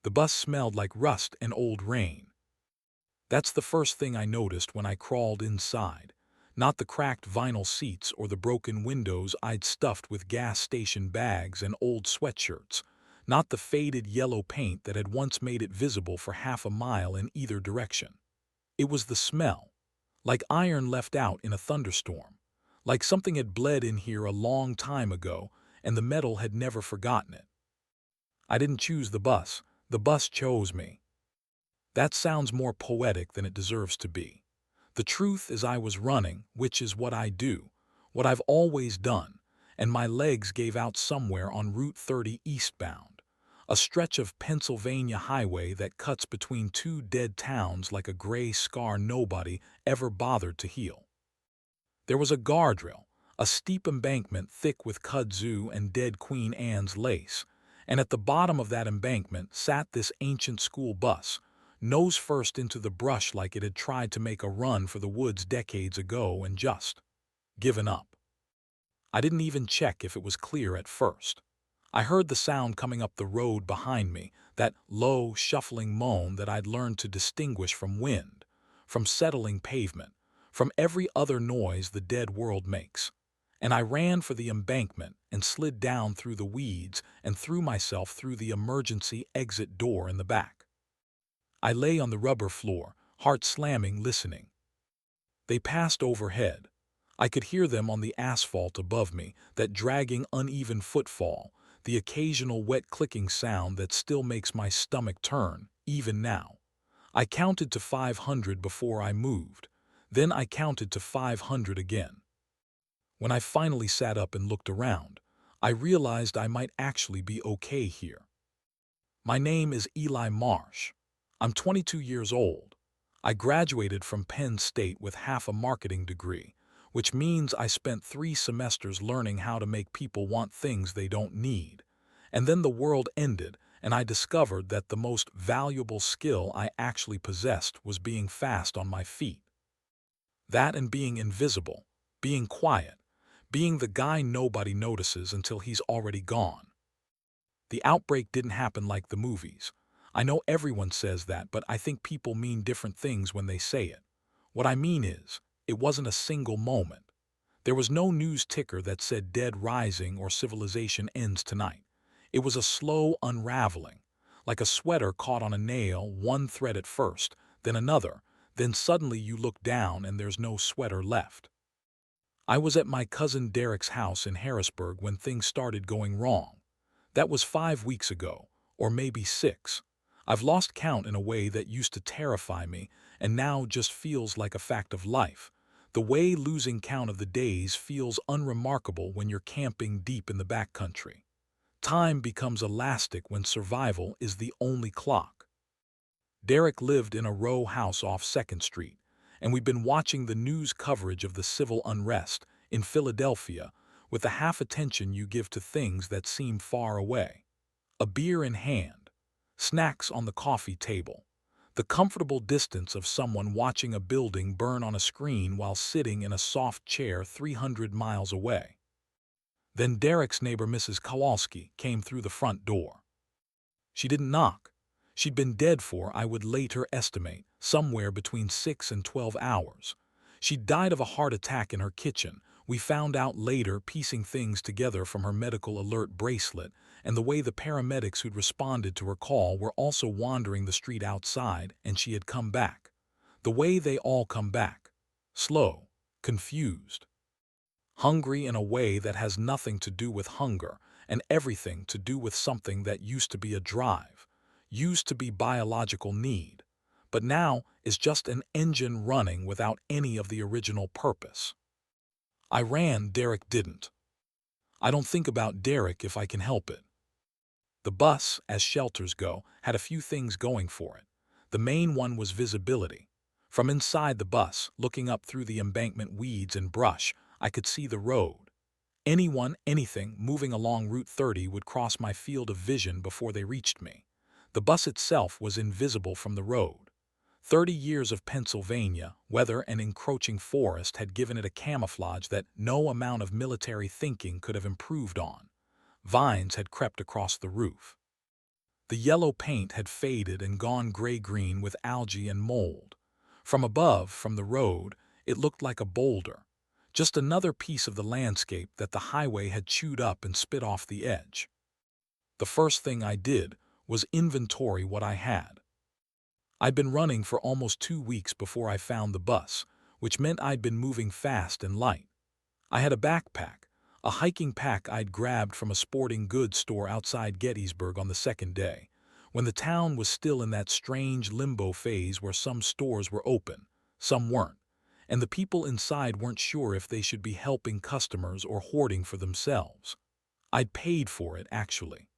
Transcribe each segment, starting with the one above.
The bus smelled like rust and old rain. That's the first thing I noticed when I crawled inside. Not the cracked vinyl seats or the broken windows I'd stuffed with gas station bags and old sweatshirts. Not the faded yellow paint that had once made it visible for half a mile in either direction. It was the smell, like iron left out in a thunderstorm, like something had bled in here a long time ago and the metal had never forgotten it. I didn't choose the bus chose me. That sounds more poetic than it deserves to be. The truth is I was running, which is what I do, what I've always done, and my legs gave out somewhere on Route 30 eastbound, a stretch of Pennsylvania highway that cuts between two dead towns like a gray scar nobody ever bothered to heal. There was a guardrail, a steep embankment thick with kudzu and dead Queen Anne's lace, and at the bottom of that embankment sat this ancient school bus, nose first into the brush like it had tried to make a run for the woods decades ago and just given up. I didn't even check if it was clear at first. I heard the sound coming up the road behind me, that low, shuffling moan that I'd learned to distinguish from wind, from settling pavement, from every other noise the dead world makes. And I ran for the embankment and slid down through the weeds and threw myself through the emergency exit door in the back. I lay on the rubber floor, heart slamming, listening. They passed overhead. I could hear them on the asphalt above me, that dragging uneven footfall, the occasional wet clicking sound that still makes my stomach turn, even now. I counted to 500 before I moved. Then I counted to 500 again. When I finally sat up and looked around, I realized I might actually be okay here. My name is Eli Marsh. I'm 22 years old. I graduated from Penn State with half a marketing degree, which means I spent 3 semesters learning how to make people want things they don't need. And then the world ended, and I discovered that the most valuable skill I actually possessed was being fast on my feet. That and being invisible, being quiet, being the guy nobody notices until he's already gone. The outbreak didn't happen like the movies. I know everyone says that, but I think people mean different things when they say it. What I mean is, it wasn't a single moment. There was no news ticker that said dead rising or civilization ends tonight. It was a slow unraveling, like a sweater caught on a nail, one thread at first, then another, then suddenly you look down and there's no sweater left. I was at my cousin Derek's house in Harrisburg when things started going wrong. That was 5 weeks ago, or maybe 6. I've lost count in a way that used to terrify me and now just feels like a fact of life. The way losing count of the days feels unremarkable when you're camping deep in the backcountry. Time becomes elastic when survival is the only clock. Derek lived in a row house off 2nd Street, and we'd been watching the news coverage of the civil unrest in Philadelphia with the half attention you give to things that seem far away. A beer in hand, snacks on the coffee table, the comfortable distance of someone watching a building burn on a screen while sitting in a soft chair 300 miles away. Then Derek's neighbor Mrs. Kowalski came through the front door. She didn't knock. She'd been dead for, I would later estimate, somewhere between 6 and 12 hours. She'd died of a heart attack in her kitchen. We found out later, piecing things together from her medical alert bracelet and the way the paramedics who'd responded to her call were also wandering the street outside, and she had come back. The way they all come back. Slow, confused, hungry in a way that has nothing to do with hunger and everything to do with something that used to be a drive, used to be biological need, but now is just an engine running without any of the original purpose. I ran, Derek didn't. I don't think about Derek if I can help it. The bus, as shelters go, had a few things going for it. The main one was visibility. From inside the bus, looking up through the embankment weeds and brush, I could see the road. Anyone, anything moving along Route 30 would cross my field of vision before they reached me. The bus itself was invisible from the road. 30 years of Pennsylvania, weather and encroaching forest had given it a camouflage that no amount of military thinking could have improved on. Vines had crept across the roof. The yellow paint had faded and gone gray-green with algae and mold. From above, from the road, it looked like a boulder, just another piece of the landscape that the highway had chewed up and spit off the edge. The first thing I did was inventory what I had. I'd been running for almost 2 weeks before I found the bus, which meant I'd been moving fast and light. I had a backpack, a hiking pack I'd grabbed from a sporting goods store outside Gettysburg on the second day, when the town was still in that strange limbo phase where some stores were open, some weren't, and the people inside weren't sure if they should be helping customers or hoarding for themselves. I'd paid for it, actually.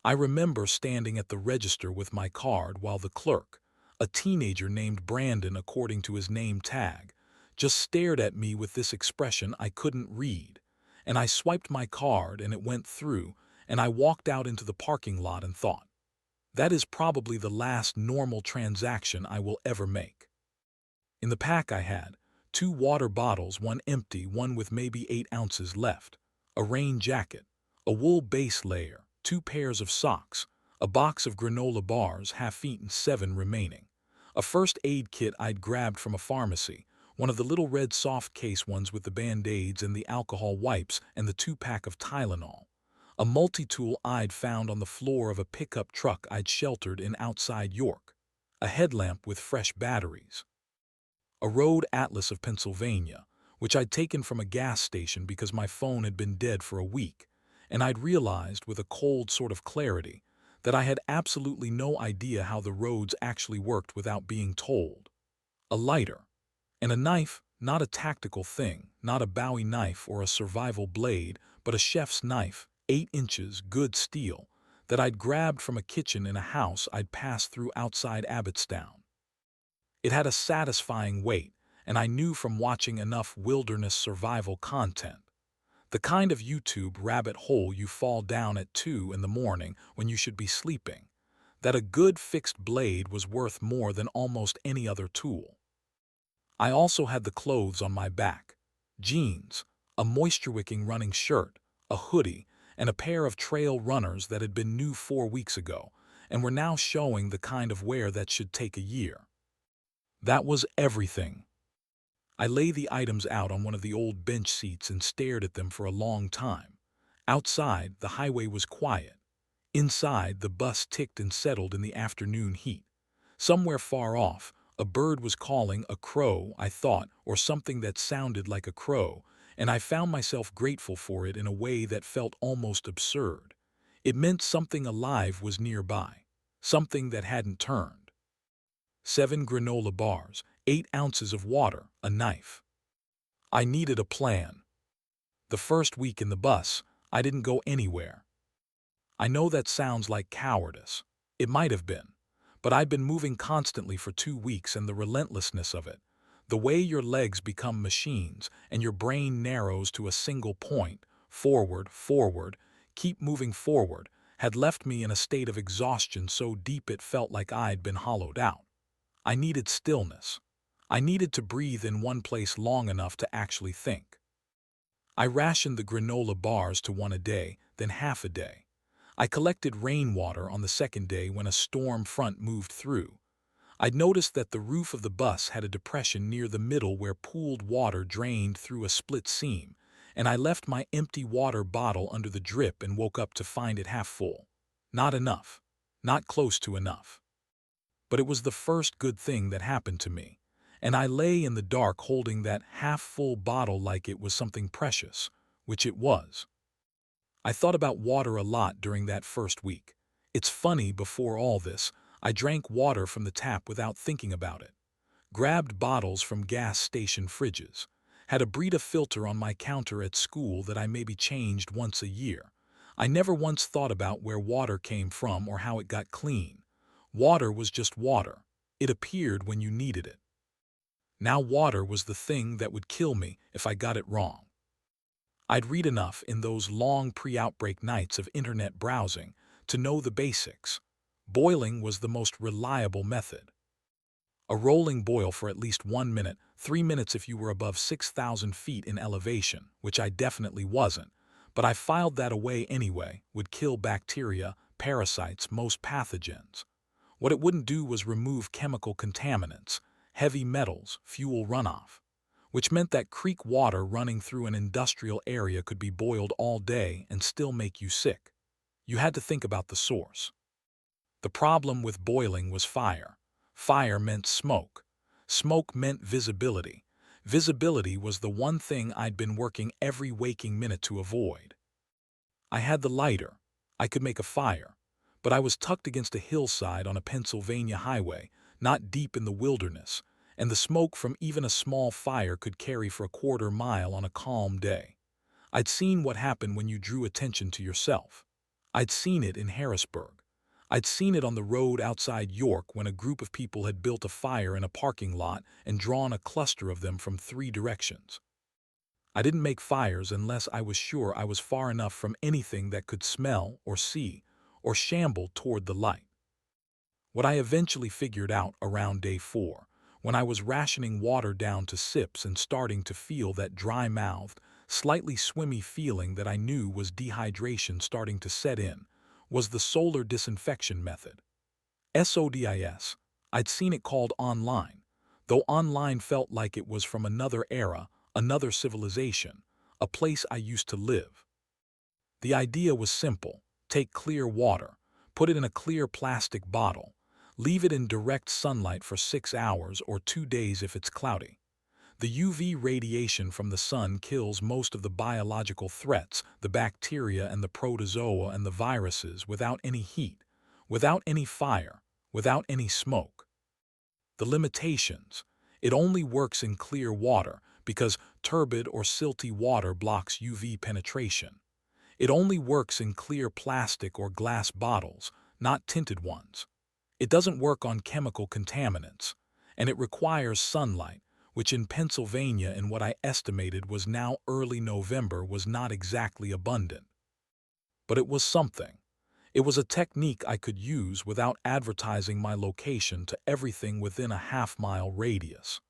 I remember standing at the register with my card while the clerk, a teenager named Brandon according to his name tag, just stared at me with this expression I couldn't read, and I swiped my card and it went through, and I walked out into the parking lot and thought, that is probably the last normal transaction I will ever make. In the pack I had 2 water bottles, one empty, one with maybe 8 ounces left, a rain jacket, a wool base layer, 2 pairs of socks, a box of granola bars, half-eaten, 7 remaining, a first aid kit I'd grabbed from a pharmacy, one of the little red soft case ones with the Band-Aids and the alcohol wipes, and the 2-pack of Tylenol, a multi-tool I'd found on the floor of a pickup truck I'd sheltered in outside York, a headlamp with fresh batteries, a road atlas of Pennsylvania, which I'd taken from a gas station because my phone had been dead for a week, and I'd realized with a cold sort of clarity that I had absolutely no idea how the roads actually worked without being told. A lighter, and a knife, not a tactical thing, not a Bowie knife or a survival blade, but a chef's knife, 8 inches, good steel, that I'd grabbed from a kitchen in a house I'd passed through outside Abbottstown. It had a satisfying weight, and I knew from watching enough wilderness survival content, the kind of YouTube rabbit hole you fall down at 2 in the morning when you should be sleeping, that a good fixed blade was worth more than almost any other tool. I also had the clothes on my back: jeans, a moisture-wicking running shirt, a hoodie, and a pair of trail runners that had been new 4 weeks ago and were now showing the kind of wear that should take a year. That was everything. I lay the items out on one of the old bench seats and stared at them for a long time. Outside, the highway was quiet. Inside, the bus ticked and settled in the afternoon heat. Somewhere far off, a bird was calling, a crow, I thought, or something that sounded like a crow, and I found myself grateful for it in a way that felt almost absurd. It meant something alive was nearby, something that hadn't turned. 7 granola bars, 8 ounces of water, a knife. I needed a plan. The first week in the bus, I didn't go anywhere. I know that sounds like cowardice. It might have been. But I'd been moving constantly for 2 weeks, and the relentlessness of it, the way your legs become machines and your brain narrows to a single point, forward, forward, keep moving forward, had left me in a state of exhaustion so deep it felt like I'd been hollowed out. I needed stillness. I needed to breathe in one place long enough to actually think. I rationed the granola bars to 1 a day, then half a day. I collected rainwater on the second day when a storm front moved through. I'd noticed that the roof of the bus had a depression near the middle where pooled water drained through a split seam, and I left my empty water bottle under the drip and woke up to find it half full. Not enough. Not close to enough. But it was the first good thing that happened to me, and I lay in the dark holding that half-full bottle like it was something precious, which it was. I thought about water a lot during that first week. It's funny, before all this, I drank water from the tap without thinking about it, grabbed bottles from gas station fridges, had a Brita filter on my counter at school that I maybe changed once a year. I never once thought about where water came from or how it got clean. Water was just water. It appeared when you needed it. Now water was the thing that would kill me if I got it wrong. I'd read enough in those long pre-outbreak nights of internet browsing to know the basics. Boiling was the most reliable method. A rolling boil for at least 1 minute, 3 minutes if you were above 6,000 feet in elevation, which I definitely wasn't, but I filed that away anyway, would kill bacteria, parasites, most pathogens. What it wouldn't do was remove chemical contaminants, heavy metals, fuel runoff, which meant that creek water running through an industrial area could be boiled all day and still make you sick. You had to think about the source. The problem with boiling was fire. Fire meant smoke. Smoke meant visibility. Visibility was the one thing I'd been working every waking minute to avoid. I had the lighter. I could make a fire. But I was tucked against a hillside on a Pennsylvania highway, not deep in the wilderness, and the smoke from even a small fire could carry for a quarter-mile on a calm day. I'd seen what happened when you drew attention to yourself. I'd seen it in Harrisburg. I'd seen it on the road outside York when a group of people had built a fire in a parking lot and drawn a cluster of them from 3 directions. I didn't make fires unless I was sure I was far enough from anything that could smell or see or shamble toward the light. What I eventually figured out around day 4, when I was rationing water down to sips and starting to feel that dry-mouthed, slightly swimmy feeling that I knew was dehydration starting to set in, was the solar disinfection method. SODIS. I'd seen it called online, though online felt like it was from another era, another civilization, a place I used to live. The idea was simple. Take clear water, put it in a clear plastic bottle, leave it in direct sunlight for 6 hours or 2 days if it's cloudy. The UV radiation from the sun kills most of the biological threats, the bacteria and the protozoa and the viruses, without any heat, without any fire, without any smoke. The limitations: it only works in clear water because turbid or silty water blocks UV penetration. It only works in clear plastic or glass bottles, not tinted ones. It doesn't work on chemical contaminants, and it requires sunlight, which in Pennsylvania in what I estimated was now early November was not exactly abundant. But it was something. It was a technique I could use without advertising my location to everything within a half-mile radius.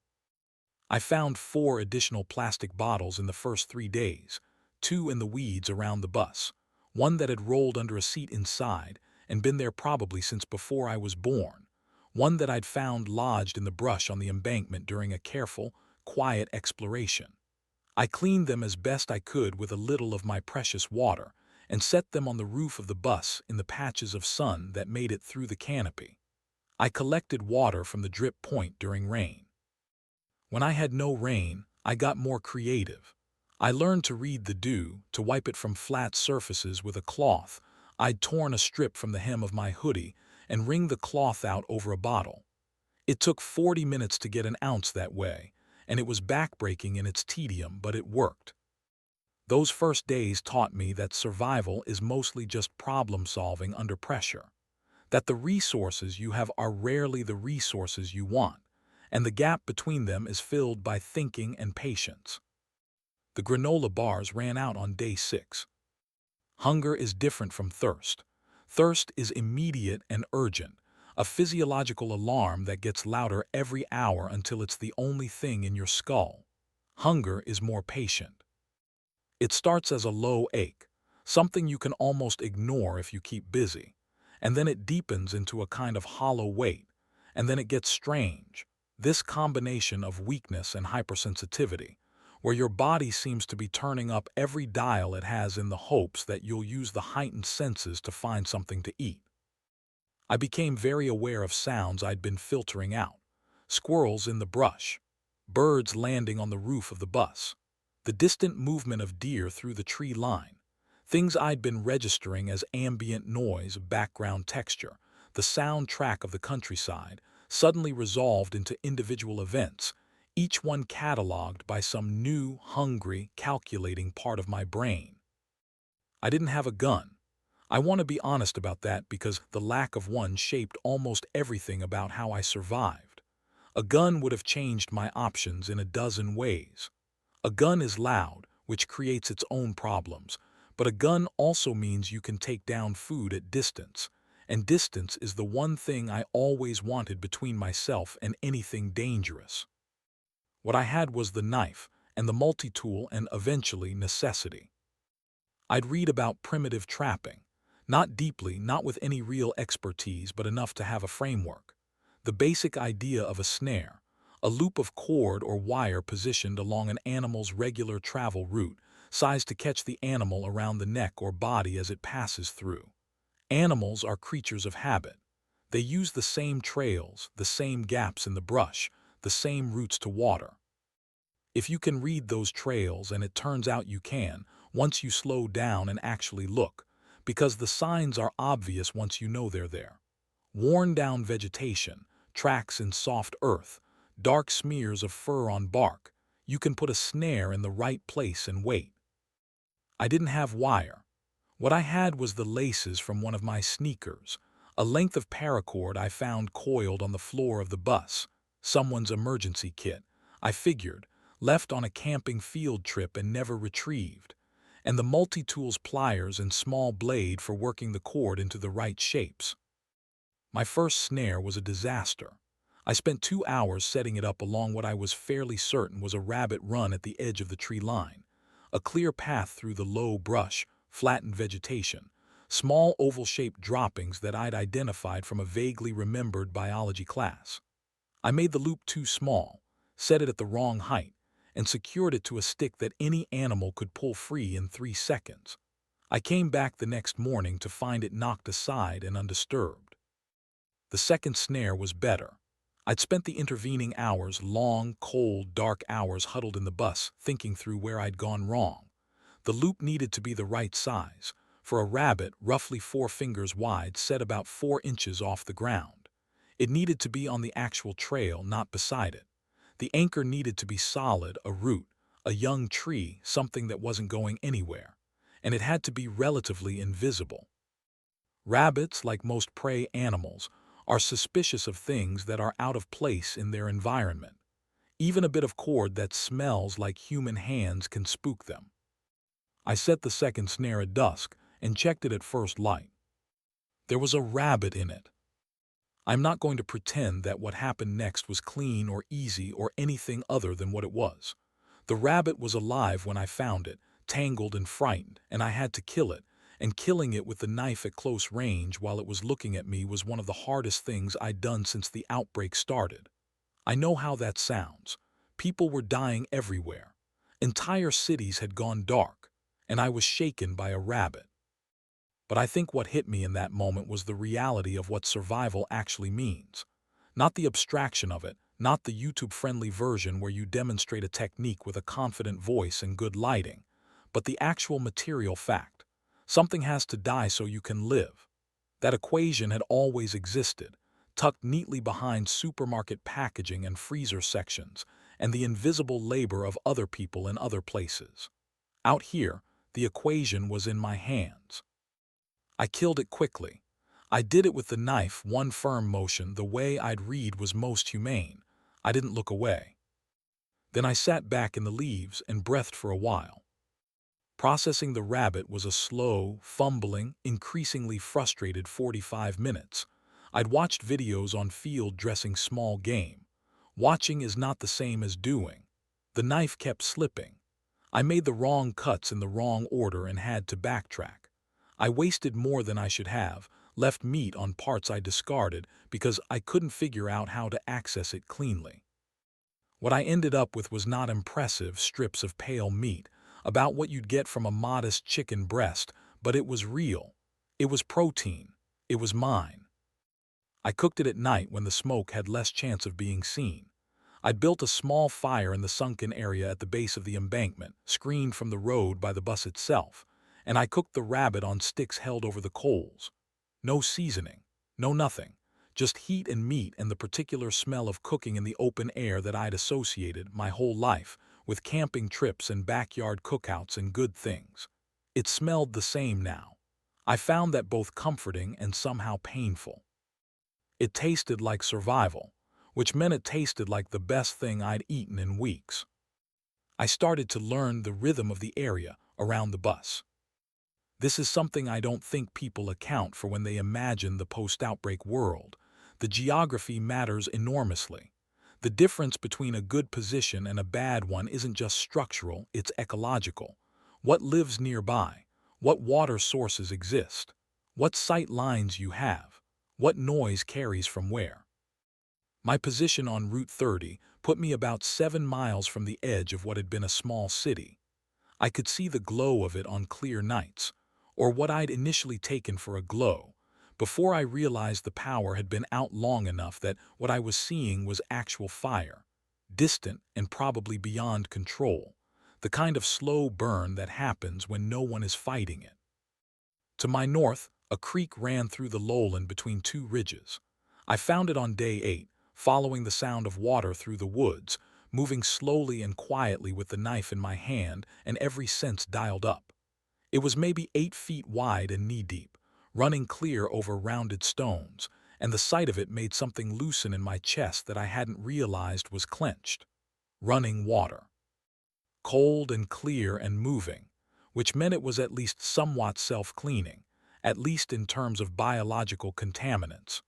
I found 4 additional plastic bottles in the first 3 days, 2 in the weeds around the bus, 1 that had rolled under a seat inside and been there probably since before I was born, 1 that I'd found lodged in the brush on the embankment during a careful, quiet exploration. I cleaned them as best I could with a little of my precious water and set them on the roof of the bus in the patches of sun that made it through the canopy. I collected water from the drip point during rain. When I had no rain, I got more creative. I learned to read the dew, to wipe it from flat surfaces with a cloth. I'd torn a strip from the hem of my hoodie and wring the cloth out over a bottle. It took 40 minutes to get an ounce that way, and it was backbreaking in its tedium, but it worked. Those first days taught me that survival is mostly just problem-solving under pressure, that the resources you have are rarely the resources you want, and the gap between them is filled by thinking and patience. The granola bars ran out on day 6. Hunger is different from thirst. Thirst is immediate and urgent, a physiological alarm that gets louder every hour until it's the only thing in your skull. Hunger is more patient. It starts as a low ache, something you can almost ignore if you keep busy, and then it deepens into a kind of hollow weight, and then it gets strange, this combination of weakness and hypersensitivity, where your body seems to be turning up every dial it has in the hopes that you'll use the heightened senses to find something to eat. I became very aware of sounds I'd been filtering out: squirrels in the brush, birds landing on the roof of the bus, the distant movement of deer through the tree line, things I'd been registering as ambient noise, background texture, the soundtrack of the countryside, suddenly resolved into individual events, each one cataloged by some new, hungry, calculating part of my brain. I didn't have a gun. I want to be honest about that because the lack of one shaped almost everything about how I survived. A gun would have changed my options in a dozen ways. A gun is loud, which creates its own problems, but a gun also means you can take down food at distance, and distance is the one thing I always wanted between myself and anything dangerous. What I had was the knife, and the multi-tool, and eventually necessity. I'd read about primitive trapping, Not deeply, not with any real expertise, but enough to have a framework. The basic idea of a snare, a loop of cord or wire positioned along an animal's regular travel route, sized to catch the animal around the neck or body as it passes through. Animals are creatures of habit. They use the same trails, the same gaps in the brush, the same routes to water. If you can read those trails, and it turns out you can, once you slow down and actually look, because the signs are obvious once you know they're there. Worn-down vegetation, tracks in soft earth, dark smears of fur on bark, you can put a snare in the right place and wait. I didn't have wire. What I had was the laces from one of my sneakers, a length of paracord I found coiled on the floor of the bus, someone's emergency kit, I figured, left on a camping field trip and never retrieved, and the multi-tools pliers and small blade for working the cord into the right shapes. My first snare was a disaster. I spent 2 hours setting it up along what I was fairly certain was a rabbit run at the edge of the tree line, a clear path through the low brush, flattened vegetation, small oval-shaped droppings that I'd identified from a vaguely remembered biology class. I made the loop too small, set it at the wrong height, and secured it to a stick that any animal could pull free in 3 seconds. I came back the next morning to find it knocked aside and undisturbed. The second snare was better. I'd spent the intervening hours, long, cold, dark hours huddled in the bus, thinking through where I'd gone wrong. The loop needed to be the right size, for a rabbit roughly 4 fingers wide set about 4 inches off the ground. It needed to be on the actual trail, not beside it. The anchor needed to be solid, a root, a young tree, something that wasn't going anywhere. And it had to be relatively invisible. Rabbits, like most prey animals, are suspicious of things that are out of place in their environment. Even a bit of cord that smells like human hands can spook them. I set the second snare at dusk and checked it at first light. There was a rabbit in it. I'm not going to pretend that what happened next was clean or easy or anything other than what it was. The rabbit was alive when I found it, tangled and frightened, and I had to kill it, and killing it with the knife at close range while it was looking at me was one of the hardest things I'd done since the outbreak started. I know how that sounds. People were dying everywhere. Entire cities had gone dark, and I was shaken by a rabbit. But I think what hit me in that moment was the reality of what survival actually means. Not the abstraction of it, not the YouTube-friendly version where you demonstrate a technique with a confident voice and good lighting, but the actual material fact. Something has to die so you can live. That equation had always existed, tucked neatly behind supermarket packaging and freezer sections, and the invisible labor of other people in other places. Out here, the equation was in my hands. I killed it quickly. I did it with the knife, one firm motion, the way I'd read was most humane. I didn't look away. Then I sat back in the leaves and breathed for a while. Processing the rabbit was a slow, fumbling, increasingly frustrated 45 minutes. I'd watched videos on field dressing small game. Watching is not the same as doing. The knife kept slipping. I made the wrong cuts in the wrong order and had to backtrack. I wasted more than I should have, left meat on parts I discarded because I couldn't figure out how to access it cleanly. What I ended up with was not impressive strips of pale meat, about what you'd get from a modest chicken breast, but it was real. It was protein. It was mine. I cooked it at night when the smoke had less chance of being seen. I'd built a small fire in the sunken area at the base of the embankment, screened from the road by the bus itself, and I cooked the rabbit on sticks held over the coals. No seasoning, no nothing, just heat and meat and the particular smell of cooking in the open air that I'd associated my whole life with camping trips and backyard cookouts and good things. It smelled the same now. I found that both comforting and somehow painful. It tasted like survival, which meant it tasted like the best thing I'd eaten in weeks. I started to learn the rhythm of the area around the bus. This is something I don't think people account for when they imagine the post-outbreak world. The geography matters enormously. The difference between a good position and a bad one isn't just structural, it's ecological. What lives nearby? What water sources exist? what sight lines you have, what noise carries from where. My position on Route 30 put me about 7 miles from the edge of what had been a small city. I could see the glow of it on clear nights, or what I'd initially taken for a glow, before I realized the power had been out long enough that what I was seeing was actual fire, distant and probably beyond control, the kind of slow burn that happens when no one is fighting it. To my north, a creek ran through the lowland between two ridges. I found it on day 8, following the sound of water through the woods, moving slowly and quietly with the knife in my hand and every sense dialed up. It was maybe 8 feet wide and knee-deep, running clear over rounded stones, and the sight of it made something loosen in my chest that I hadn't realized was clenched. Running water. Cold and clear and moving, which meant it was at least somewhat self-cleaning, at least in terms of biological contaminants.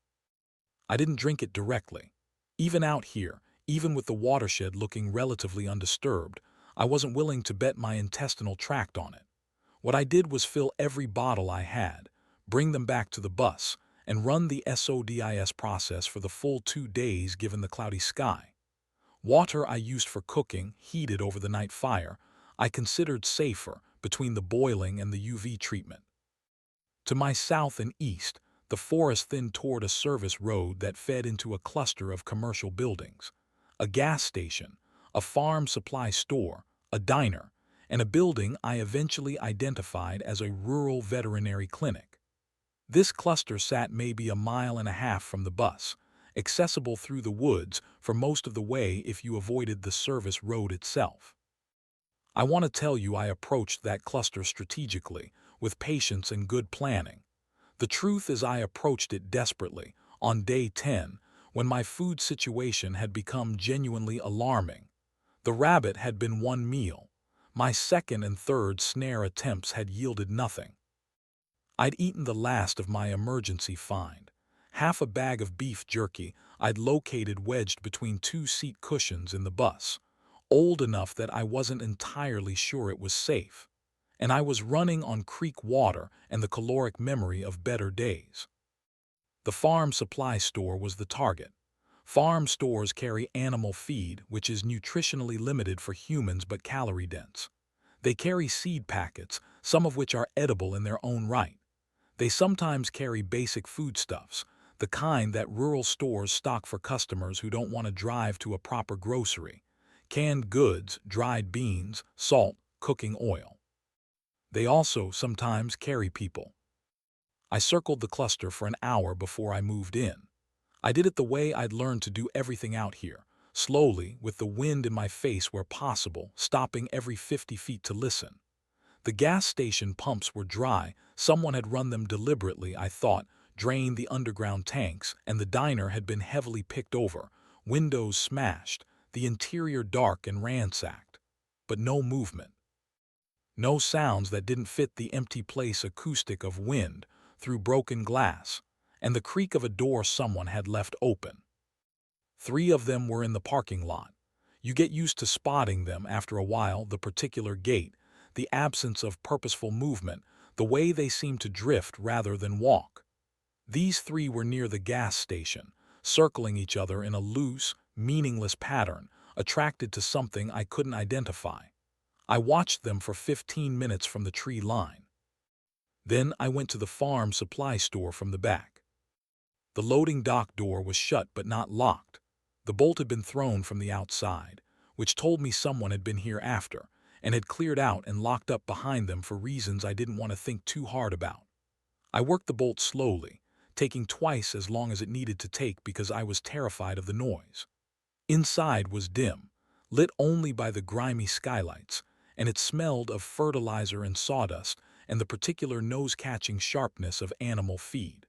I didn't drink it directly. Even out here, even with the watershed looking relatively undisturbed, I wasn't willing to bet my intestinal tract on it. What I did was fill every bottle I had, bring them back to the bus, and run the SODIS process for the full 2 days given the cloudy sky. Water I used for cooking, heated over the night fire, I considered safer between the boiling and the UV treatment. To my south and east, the forest thinned toward a service road that fed into a cluster of commercial buildings, a gas station, a farm supply store, a diner, and a building I eventually identified as a rural veterinary clinic. This cluster sat maybe a mile and a half from the bus, accessible through the woods for most of the way if you avoided the service road itself. I want to tell you I approached that cluster strategically, with patience and good planning. The truth is I approached it desperately, on day 10, when my food situation had become genuinely alarming. The rabbit had been one meal. My second and third snare attempts had yielded nothing. I'd eaten the last of my emergency find. Half a bag of beef jerky I'd located wedged between 2 seat cushions in the bus, old enough that I wasn't entirely sure it was safe. And I was running on creek water and the caloric memory of better days. The farm supply store was the target. Farm stores carry animal feed, which is nutritionally limited for humans but calorie-dense. They carry seed packets, some of which are edible in their own right. They sometimes carry basic foodstuffs, the kind that rural stores stock for customers who don't want to drive to a proper grocery. Canned goods, dried beans, salt, cooking oil. They also sometimes carry people. I circled the cluster for an hour before I moved in. I did it the way I'd learned to do everything out here, slowly, with the wind in my face where possible, stopping every 50 feet to listen. The gas station pumps were dry, someone had run them deliberately, I thought, drained the underground tanks, and the diner had been heavily picked over, windows smashed, the interior dark and ransacked. But no movement. No sounds that didn't fit the empty place acoustic of wind through broken glass, and the creak of a door someone had left open. 3 of them were in the parking lot. You get used to spotting them after a while, the particular gait, the absence of purposeful movement, the way they seem to drift rather than walk. These 3 were near the gas station, circling each other in a loose, meaningless pattern, attracted to something I couldn't identify. I watched them for 15 minutes from the tree line. Then I went to the farm supply store from the back. The loading dock door was shut but not locked. The bolt had been thrown from the outside, which told me someone had been here after, and had cleared out and locked up behind them for reasons I didn't want to think too hard about. I worked the bolt slowly, taking twice as long as it needed to take because I was terrified of the noise. Inside was dim, lit only by the grimy skylights, and it smelled of fertilizer and sawdust and the particular nose-catching sharpness of animal feed.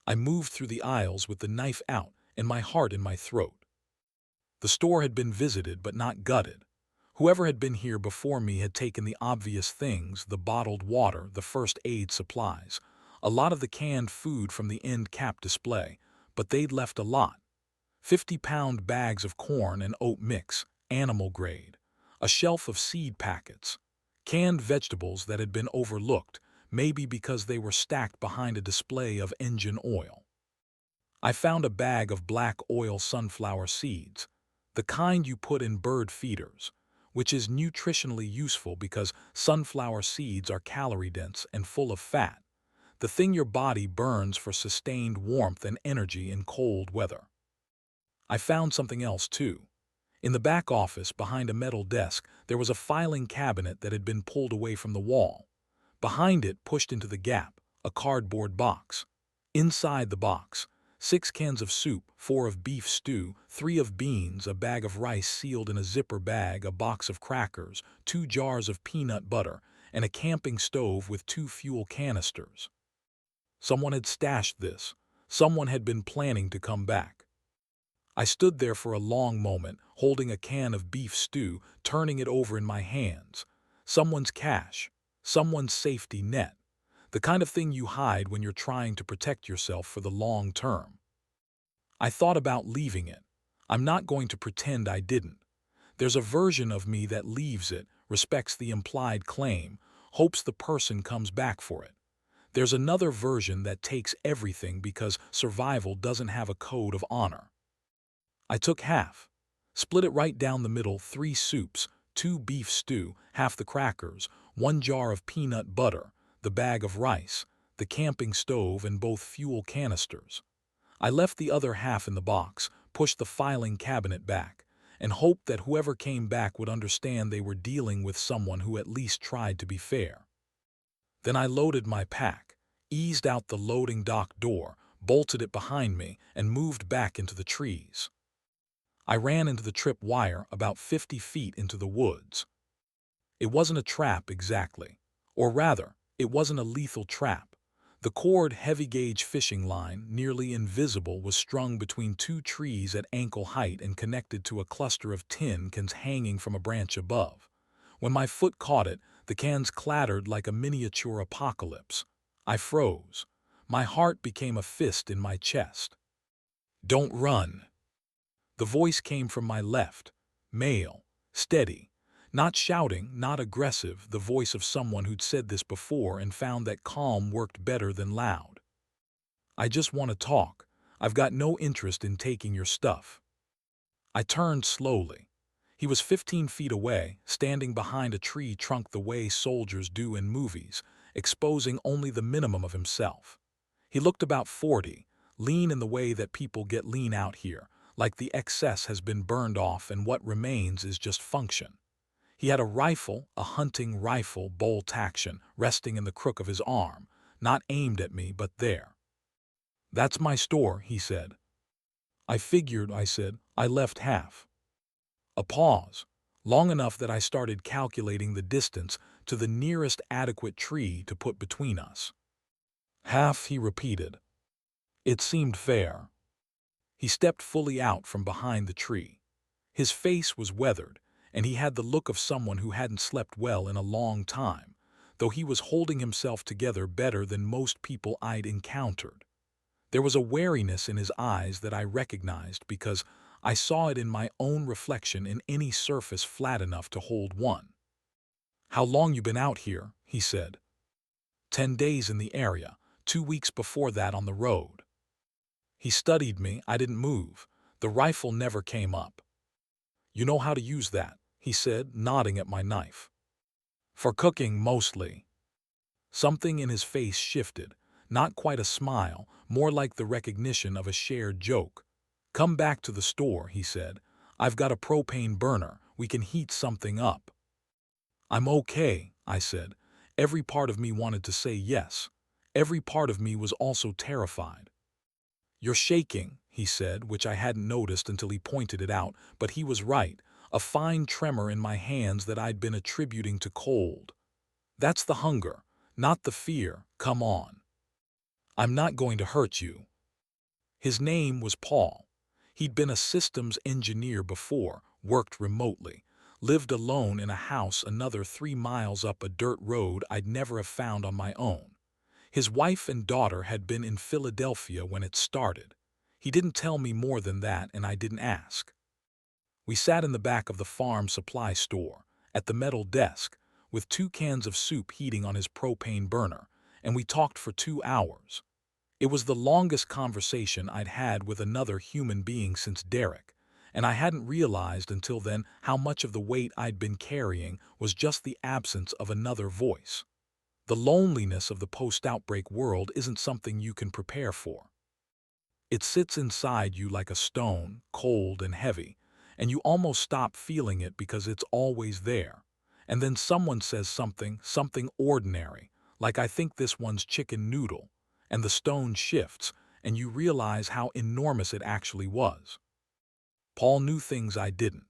I moved through the aisles with the knife out and my heart in my throat. The store had been visited but not gutted. Whoever had been here before me had taken the obvious things, the bottled water, the first aid supplies, a lot of the canned food from the end cap display, but they'd left a lot. 50-pound bags of corn and oat mix, animal grade, a shelf of seed packets, canned vegetables that had been overlooked, maybe because they were stacked behind a display of engine oil. I found a bag of black oil sunflower seeds, the kind you put in bird feeders, which is nutritionally useful because sunflower seeds are calorie-dense and full of fat, the thing your body burns for sustained warmth and energy in cold weather. I found something else too. In the back office, behind a metal desk, there was a filing cabinet that had been pulled away from the wall. Behind it, pushed into the gap, a cardboard box. Inside the box, 6 cans of soup, 4 of beef stew, 3 of beans, a bag of rice sealed in a zipper bag, a box of crackers, 2 jars of peanut butter, and a camping stove with 2 fuel canisters. Someone had stashed this. Someone had been planning to come back. I stood there for a long moment, holding a can of beef stew, turning it over in my hands. Someone's cash, someone's safety net, the kind of thing you hide when you're trying to protect yourself for the long term. I thought about leaving it. I'm not going to pretend I didn't. There's a version of me that leaves it, respects the implied claim, hopes the person comes back for it. There's another version that takes everything because survival doesn't have a code of honor. I took half, split it right down the middle, 3 soups, 2 beef stew, half the crackers, 1 jar of peanut butter, the bag of rice, the camping stove, and both fuel canisters. I left the other half in the box, pushed the filing cabinet back, and hoped that whoever came back would understand they were dealing with someone who at least tried to be fair. Then I loaded my pack, eased out the loading dock door, bolted it behind me, and moved back into the trees. I ran into the trip wire about 50 feet into the woods. It wasn't a trap exactly. Or rather, it wasn't a lethal trap. The cord heavy-gauge fishing line, nearly invisible, was strung between 2 trees at ankle height and connected to a cluster of tin cans hanging from a branch above. When my foot caught it, the cans clattered like a miniature apocalypse. I froze. My heart became a fist in my chest. "Don't run." The voice came from my left, male, steady, not shouting, not aggressive, the voice of someone who'd said this before and found that calm worked better than loud. "I just want to talk. I've got no interest in taking your stuff." I turned slowly. He was 15 feet away, standing behind a tree trunk the way soldiers do in movies, exposing only the minimum of himself. He looked about 40, lean in the way that people get lean out here, like the excess has been burned off and what remains is just function. He had a rifle, a hunting rifle, bolt action, resting in the crook of his arm, not aimed at me but there. "That's my store," he said. "I figured," I said. "I left half." A pause, long enough that I started calculating the distance to the nearest adequate tree to put between us. "Half," he repeated. It seemed fair. He stepped fully out from behind the tree. His face was weathered, and he had the look of someone who hadn't slept well in a long time, though he was holding himself together better than most people I'd encountered. There was a wariness in his eyes that I recognized because I saw it in my own reflection in any surface flat enough to hold one. "How long you been out here?" he said. 10 days in the area, 2 weeks before that on the road." He studied me. I didn't move. The rifle never came up. "You know how to use that?" he said, nodding at my knife. "For cooking, mostly." Something in his face shifted, not quite a smile, more like the recognition of a shared joke. "Come back to the store," he said. "I've got a propane burner. We can heat something up." "I'm okay," I said. Every part of me wanted to say yes. Every part of me was also terrified. "You're shaking," he said, which I hadn't noticed until he pointed it out, but he was right, a fine tremor in my hands that I'd been attributing to cold. "That's the hunger, not the fear. Come on. I'm not going to hurt you." His name was Paul. He'd been a systems engineer before, worked remotely, lived alone in a house another 3 miles up a dirt road I'd never have found on my own. His wife and daughter had been in Philadelphia when it started. He didn't tell me more than that, and I didn't ask. We sat in the back of the farm supply store, at the metal desk, with 2 cans of soup heating on his propane burner, and we talked for 2 hours. It was the longest conversation I'd had with another human being since Derek, and I hadn't realized until then how much of the weight I'd been carrying was just the absence of another voice. The loneliness of the post-outbreak world isn't something you can prepare for. It sits inside you like a stone, cold and heavy, and you almost stop feeling it because it's always there. And then someone says something ordinary, like I think this one's chicken noodle, and the stone shifts, and you realize how enormous it actually was. Paul knew things I didn't.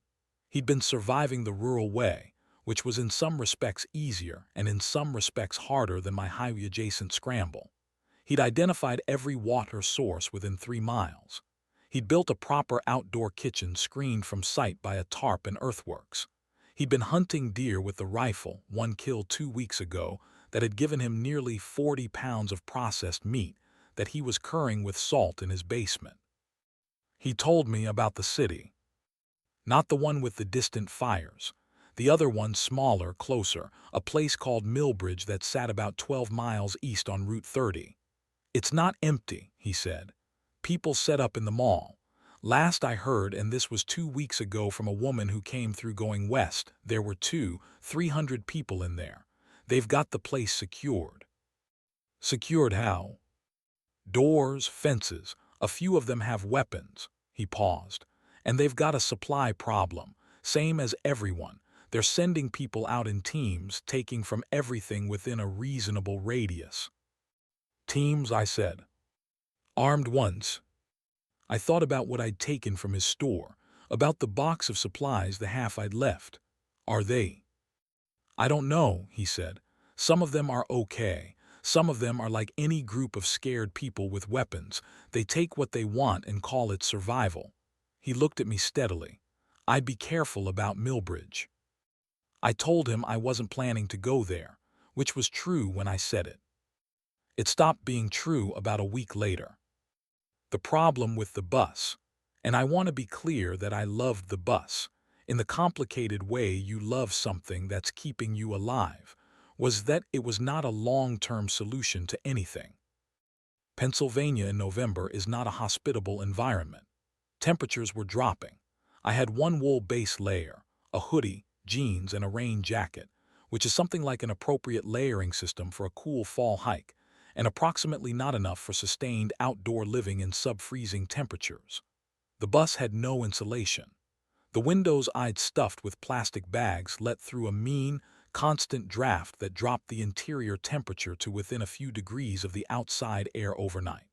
He'd been surviving the rural way, which was in some respects easier and in some respects harder than my highway-adjacent scramble. He'd identified every water source within 3 miles. He'd built a proper outdoor kitchen screened from sight by a tarp and earthworks. He'd been hunting deer with the rifle, one killed 2 weeks ago, that had given him nearly 40 pounds of processed meat that he was curing with salt in his basement. He told me about the city. Not the one with the distant fires. The other one smaller, closer, a place called Millbridge that sat about 12 miles east on Route 30. It's not empty, he said. People set up in the mall. Last I heard, and this was 2 weeks ago from a woman who came through going west, there were 300 people in there. They've got the place secured. Secured how? Doors, fences, a few of them have weapons. He paused. And they've got a supply problem, same as everyone. They're sending people out in teams, taking from everything within a reasonable radius. Teams, I said. Armed ones. I thought about what I'd taken from his store, about the box of supplies, the half I'd left. Are they? I don't know, he said. Some of them are okay. Some of them are like any group of scared people with weapons. They take what they want and call it survival. He looked at me steadily. I'd be careful about Millbridge. I told him I wasn't planning to go there, which was true when I said it. It stopped being true about a week later. The problem with the bus, and I want to be clear that I loved the bus, in the complicated way you love something that's keeping you alive, was that it was not a long-term solution to anything. Pennsylvania in November is not a hospitable environment. Temperatures were dropping. I had one wool base layer, a hoodie, jeans, and a rain jacket, which is something like an appropriate layering system for a cool fall hike, and approximately not enough for sustained outdoor living in sub-freezing temperatures. The bus had no insulation. The windows I'd stuffed with plastic bags let through a mean, constant draft that dropped the interior temperature to within a few degrees of the outside air overnight.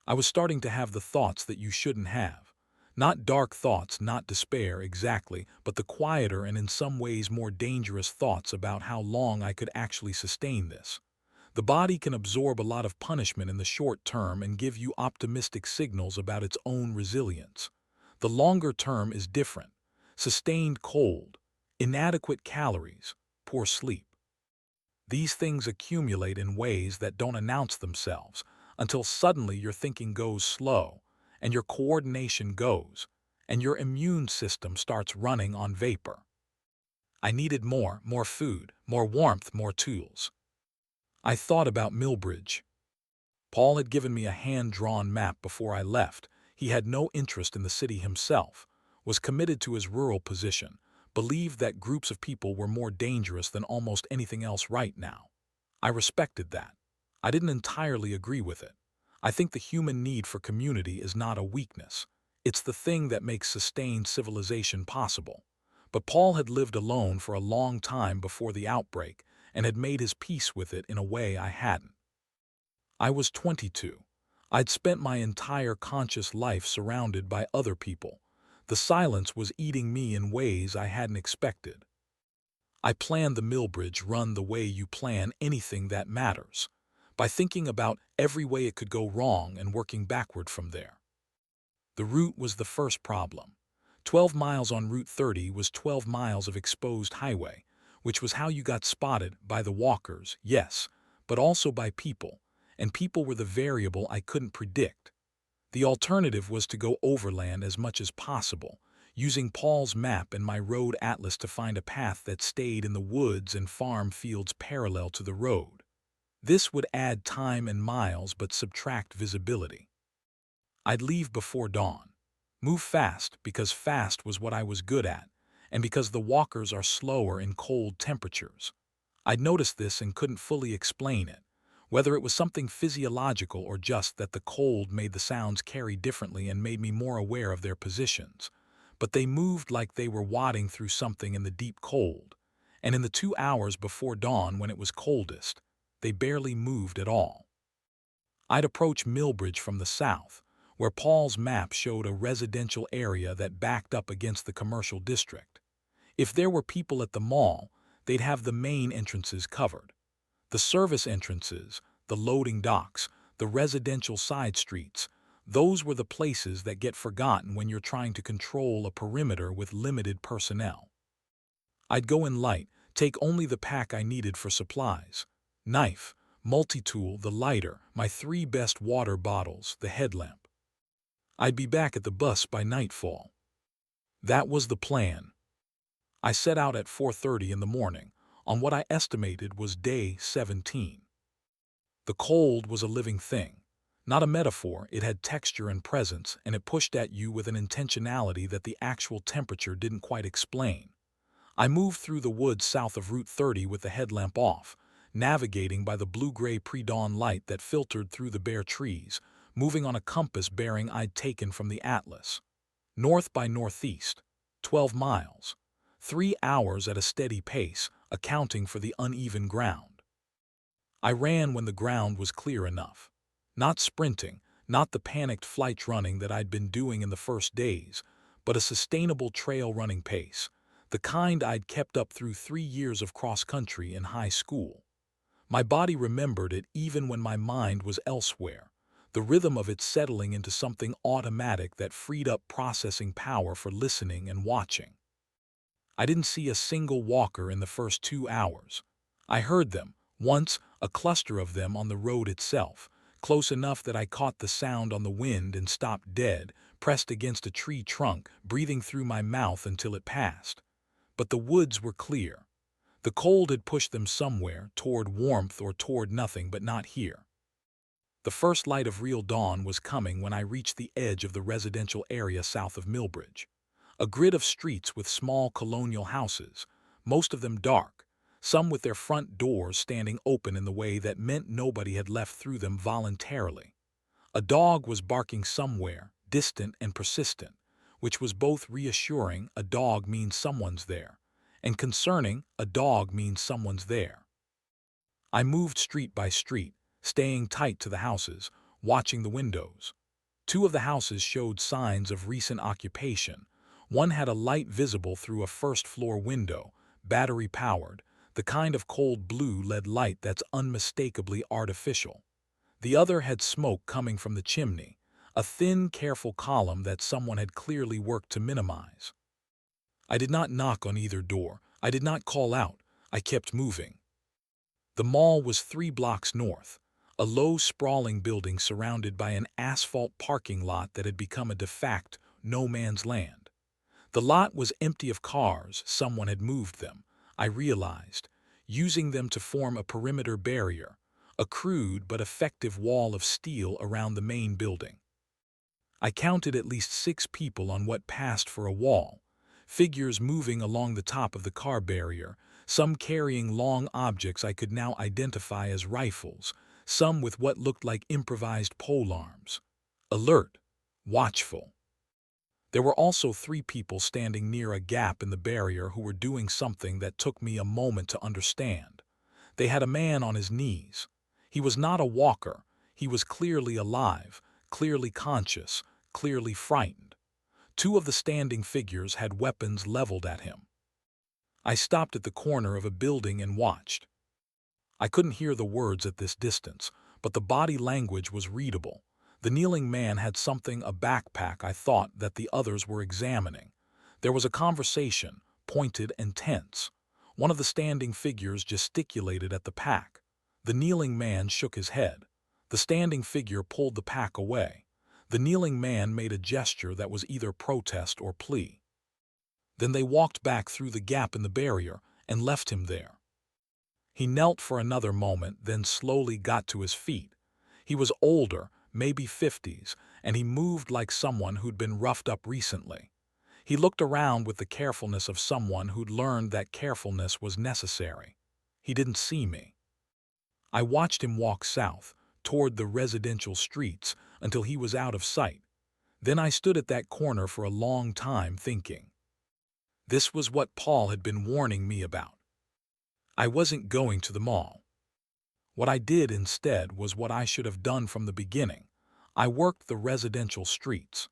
I was starting to have the thoughts that you shouldn't have. Not dark thoughts, not despair exactly, but the quieter and in some ways more dangerous thoughts about how long I could actually sustain this. The body can absorb a lot of punishment in the short term and give you optimistic signals about its own resilience. The longer term is different. Sustained cold, inadequate calories, poor sleep. These things accumulate in ways that don't announce themselves until suddenly your thinking goes slow, and your coordination goes, and your immune system starts running on vapor. I needed more food, more warmth, more tools. I thought about Millbridge. Paul had given me a hand-drawn map before I left. He had no interest in the city himself, was committed to his rural position, believed that groups of people were more dangerous than almost anything else right now. I respected that. I didn't entirely agree with it. I think the human need for community is not a weakness. It's the thing that makes sustained civilization possible. But Paul had lived alone for a long time before the outbreak and had made his peace with it in a way I hadn't. I was 22. I'd spent my entire conscious life surrounded by other people. The silence was eating me in ways I hadn't expected. I planned the Millbridge run the way you plan anything that matters, by thinking about every way it could go wrong and working backward from there. The route was the first problem. 12 miles on Route 30 was 12 miles of exposed highway, which was how you got spotted by the walkers, yes, but also by people, and people were the variable I couldn't predict. The alternative was to go overland as much as possible, using Paul's map and my road atlas to find a path that stayed in the woods and farm fields parallel to the road. This would add time and miles but subtract visibility. I'd leave before dawn. Move fast because fast was what I was good at, and because the walkers are slower in cold temperatures. I'd noticed this and couldn't fully explain it, whether it was something physiological or just that the cold made the sounds carry differently and made me more aware of their positions. But they moved like they were wading through something in the deep cold, and in the 2 hours before dawn when it was coldest, they barely moved at all. I'd approach Millbridge from the south, where Paul's map showed a residential area that backed up against the commercial district. If there were people at the mall, they'd have the main entrances covered. The service entrances, the loading docks, the residential side streets, those were the places that get forgotten when you're trying to control a perimeter with limited personnel. I'd go in light, take only the pack I needed for supplies. Knife, multi-tool, the lighter, my 3 best water bottles, the headlamp. I'd be back at the bus by nightfall. That was the plan. I set out at 4:30 in the morning, on what I estimated was day 17. The cold was a living thing. Not a metaphor, it had texture and presence, and it pushed at you with an intentionality that the actual temperature didn't quite explain. I moved through the woods south of Route 30 with the headlamp off, navigating by the blue-gray pre-dawn light that filtered through the bare trees, moving on a compass bearing I'd taken from the atlas. North by northeast, 12 miles. 3 hours at a steady pace, accounting for the uneven ground. I ran when the ground was clear enough. Not sprinting, not the panicked flight running that I'd been doing in the first days, but a sustainable trail running pace, the kind I'd kept up through 3 years of cross-country in high school. My body remembered it even when my mind was elsewhere, the rhythm of it settling into something automatic that freed up processing power for listening and watching. I didn't see a single walker in the first 2 hours. I heard them, once, a cluster of them on the road itself, close enough that I caught the sound on the wind and stopped dead, pressed against a tree trunk, breathing through my mouth until it passed. But the woods were clear. The cold had pushed them somewhere, toward warmth or toward nothing, but not here. The first light of real dawn was coming when I reached the edge of the residential area south of Millbridge. A grid of streets with small colonial houses, most of them dark, some with their front doors standing open in the way that meant nobody had left through them voluntarily. A dog was barking somewhere, distant and persistent, which was both reassuring, a dog means someone's there, and concerning, a dog means someone's there. I moved street by street, staying tight to the houses, watching the windows. 2 of the houses showed signs of recent occupation. One had a light visible through a first-floor window, battery-powered, the kind of cold blue LED light that's unmistakably artificial. The other had smoke coming from the chimney, a thin, careful column that someone had clearly worked to minimize. I did not knock on either door. I did not call out. I kept moving. The mall was 3 blocks north, a low, sprawling building surrounded by an asphalt parking lot that had become a de facto no-man's land. The lot was empty of cars, someone had moved them, I realized, using them to form a perimeter barrier, a crude but effective wall of steel around the main building. I counted at least 6 people on what passed for a wall, figures moving along the top of the car barrier, some carrying long objects I could now identify as rifles, some with what looked like improvised polearms. Alert, watchful. There were also 3 people standing near a gap in the barrier who were doing something that took me a moment to understand. They had a man on his knees. He was not a walker. He was clearly alive, clearly conscious, clearly frightened. 2 of the standing figures had weapons leveled at him. I stopped at the corner of a building and watched. I couldn't hear the words at this distance, but the body language was readable. The kneeling man had something, a backpack I thought that the others were examining. There was a conversation, pointed and tense. One of the standing figures gesticulated at the pack. The kneeling man shook his head. The standing figure pulled the pack away. The kneeling man made a gesture that was either protest or plea. Then they walked back through the gap in the barrier and left him there. He knelt for another moment, then slowly got to his feet. He was older, maybe 50s, and he moved like someone who'd been roughed up recently. He looked around with the carefulness of someone who'd learned that carefulness was necessary. He didn't see me. I watched him walk south, toward the residential streets, until he was out of sight. Then I stood at that corner for a long time thinking. This was what Paul had been warning me about. I wasn't going to the mall. What I did instead was what I should have done from the beginning. I worked the residential streets.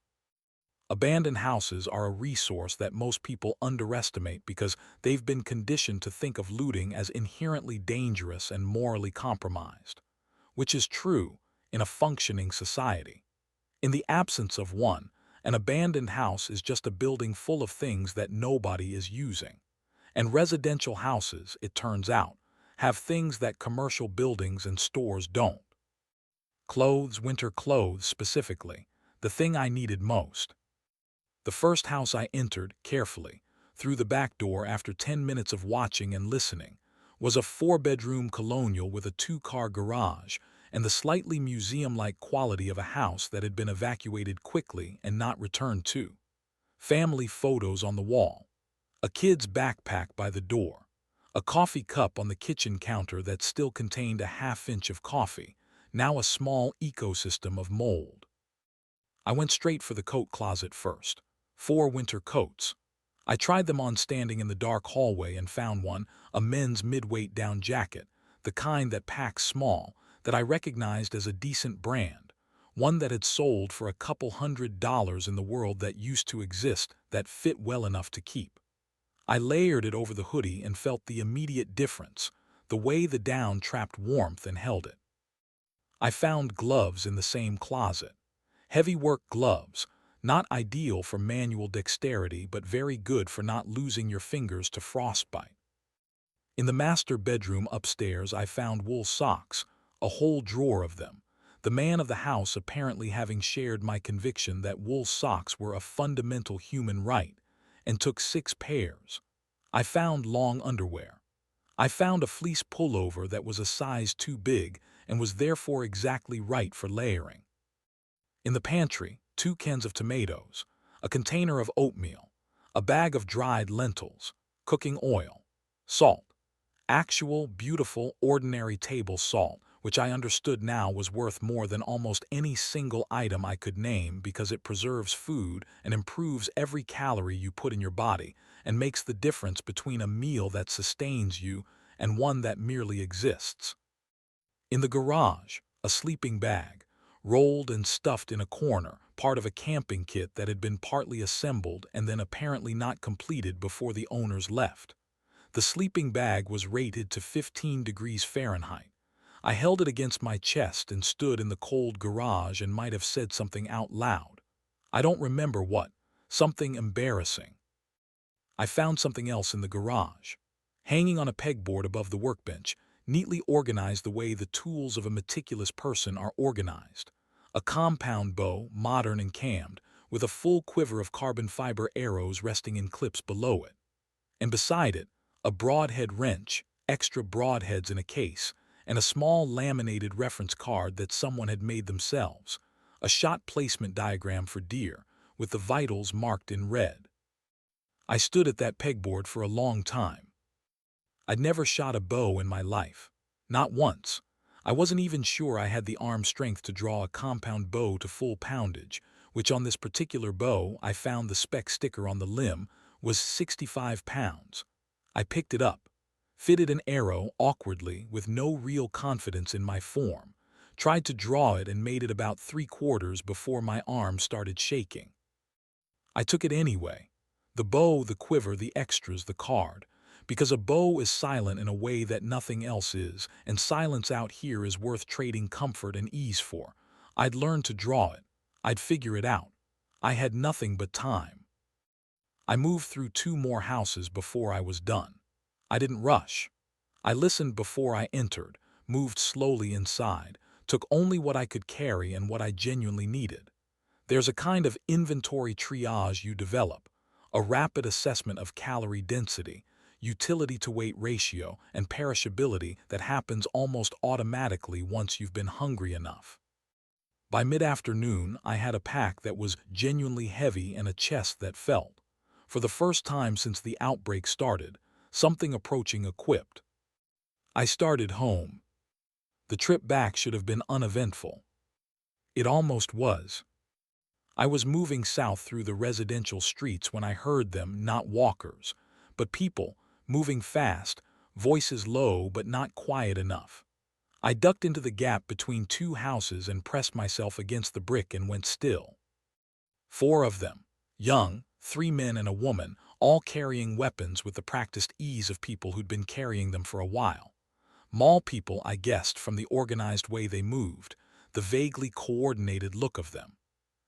Abandoned houses are a resource that most people underestimate because they've been conditioned to think of looting as inherently dangerous and morally compromised, which is true in a functioning society. In the absence of one, an abandoned house is just a building full of things that nobody is using. And residential houses, it turns out, have things that commercial buildings and stores don't. Clothes, winter clothes specifically, the thing I needed most. The first house I entered, carefully, through the back door after 10 minutes of watching and listening, was a 4-bedroom colonial with a 2-car garage and the slightly museum-like quality of a house that had been evacuated quickly and not returned to. Family photos on the wall, a kid's backpack by the door, a coffee cup on the kitchen counter that still contained a half-inch of coffee, now a small ecosystem of mold. I went straight for the coat closet first. 4 winter coats. I tried them on standing in the dark hallway and found one, a men's mid-weight down jacket, the kind that packs small, that I recognized as a decent brand, one that had sold for a couple $100s in the world that used to exist that fit well enough to keep. I layered it over the hoodie and felt the immediate difference, the way the down trapped warmth and held it. I found gloves in the same closet. Heavy work gloves, not ideal for manual dexterity but very good for not losing your fingers to frostbite. In the master bedroom upstairs I found wool socks, a whole drawer of them, the man of the house apparently having shared my conviction that wool socks were a fundamental human right, and took 6 pairs. I found long underwear. I found a fleece pullover that was a size too big and was therefore exactly right for layering. In the pantry, 2 cans of tomatoes, a container of oatmeal, a bag of dried lentils, cooking oil, salt, actual, beautiful, ordinary table salt, which I understood now was worth more than almost any single item I could name because it preserves food and improves every calorie you put in your body and makes the difference between a meal that sustains you and one that merely exists. In the garage, a sleeping bag, rolled and stuffed in a corner, part of a camping kit that had been partly assembled and then apparently not completed before the owners left. The sleeping bag was rated to 15 degrees Fahrenheit. I held it against my chest and stood in the cold garage and might have said something out loud. I don't remember what, something embarrassing. I found something else in the garage. Hanging on a pegboard above the workbench, neatly organized the way the tools of a meticulous person are organized. A compound bow, modern and cammed, with a full quiver of carbon fiber arrows resting in clips below it. And beside it, a broadhead wrench, extra broadheads in a case, and a small laminated reference card that someone had made themselves. A shot placement diagram for deer, with the vitals marked in red. I stood at that pegboard for a long time. I'd never shot a bow in my life. Not once. I wasn't even sure I had the arm strength to draw a compound bow to full poundage, which on this particular bow I found the spec sticker on the limb was 65 pounds. I picked it up, fitted an arrow awkwardly with no real confidence in my form, tried to draw it and made it about 3/4 before my arm started shaking. I took it anyway. The bow, the quiver, the extras, the card. Because a bow is silent in a way that nothing else is, and silence out here is worth trading comfort and ease for. I'd learn to draw it. I'd figure it out. I had nothing but time. I moved through 2 more houses before I was done. I didn't rush. I listened before I entered, moved slowly inside, took only what I could carry and what I genuinely needed. There's a kind of inventory triage you develop, a rapid assessment of calorie density. utility-to-weight ratio, and perishability that happens almost automatically once you've been hungry enough. By mid-afternoon, I had a pack that was genuinely heavy and a chest that felt, for the first time since the outbreak started, something approaching equipped. I started home. The trip back should have been uneventful. It almost was. I was moving south through the residential streets when I heard them, not walkers, but people, moving fast, voices low but not quiet enough. I ducked into the gap between two houses and pressed myself against the brick and went still. 4 of them, young, 3 men and a woman, all carrying weapons with the practiced ease of people who'd been carrying them for a while. Mall people, I guessed, from the organized way they moved, the vaguely coordinated look of them.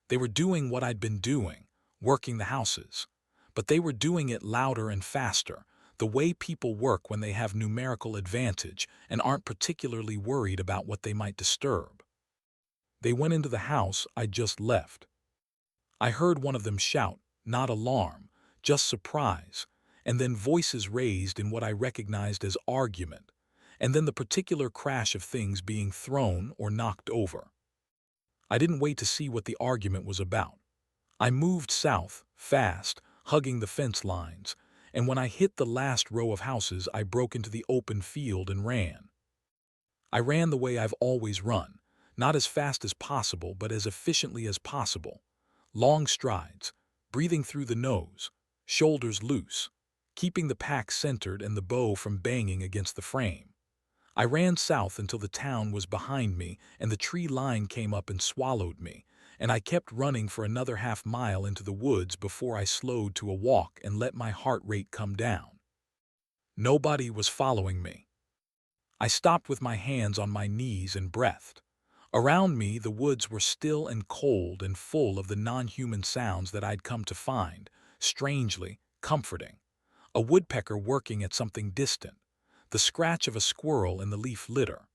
They were doing what I'd been doing, working the houses. But they were doing it louder and faster, the way people work when they have numerical advantage and aren't particularly worried about what they might disturb. They went into the house I'd just left. I heard one of them shout, not alarm, just surprise, and then voices raised in what I recognized as argument, and then the particular crash of things being thrown or knocked over. I didn't wait to see what the argument was about. I moved south, fast, hugging the fence lines, and when I hit the last row of houses, I broke into the open field and ran. I ran the way I've always run, not as fast as possible, but as efficiently as possible. Long strides, breathing through the nose, shoulders loose, keeping the pack centered and the bow from banging against the frame. I ran south until the town was behind me and the tree line came up and swallowed me, and I kept running for another half-mile into the woods before I slowed to a walk and let my heart rate come down. Nobody was following me. I stopped with my hands on my knees and breathed. Around me, the woods were still and cold and full of the non-human sounds that I'd come to find, strangely, comforting. A woodpecker working at something distant, the scratch of a squirrel in the leaf litter,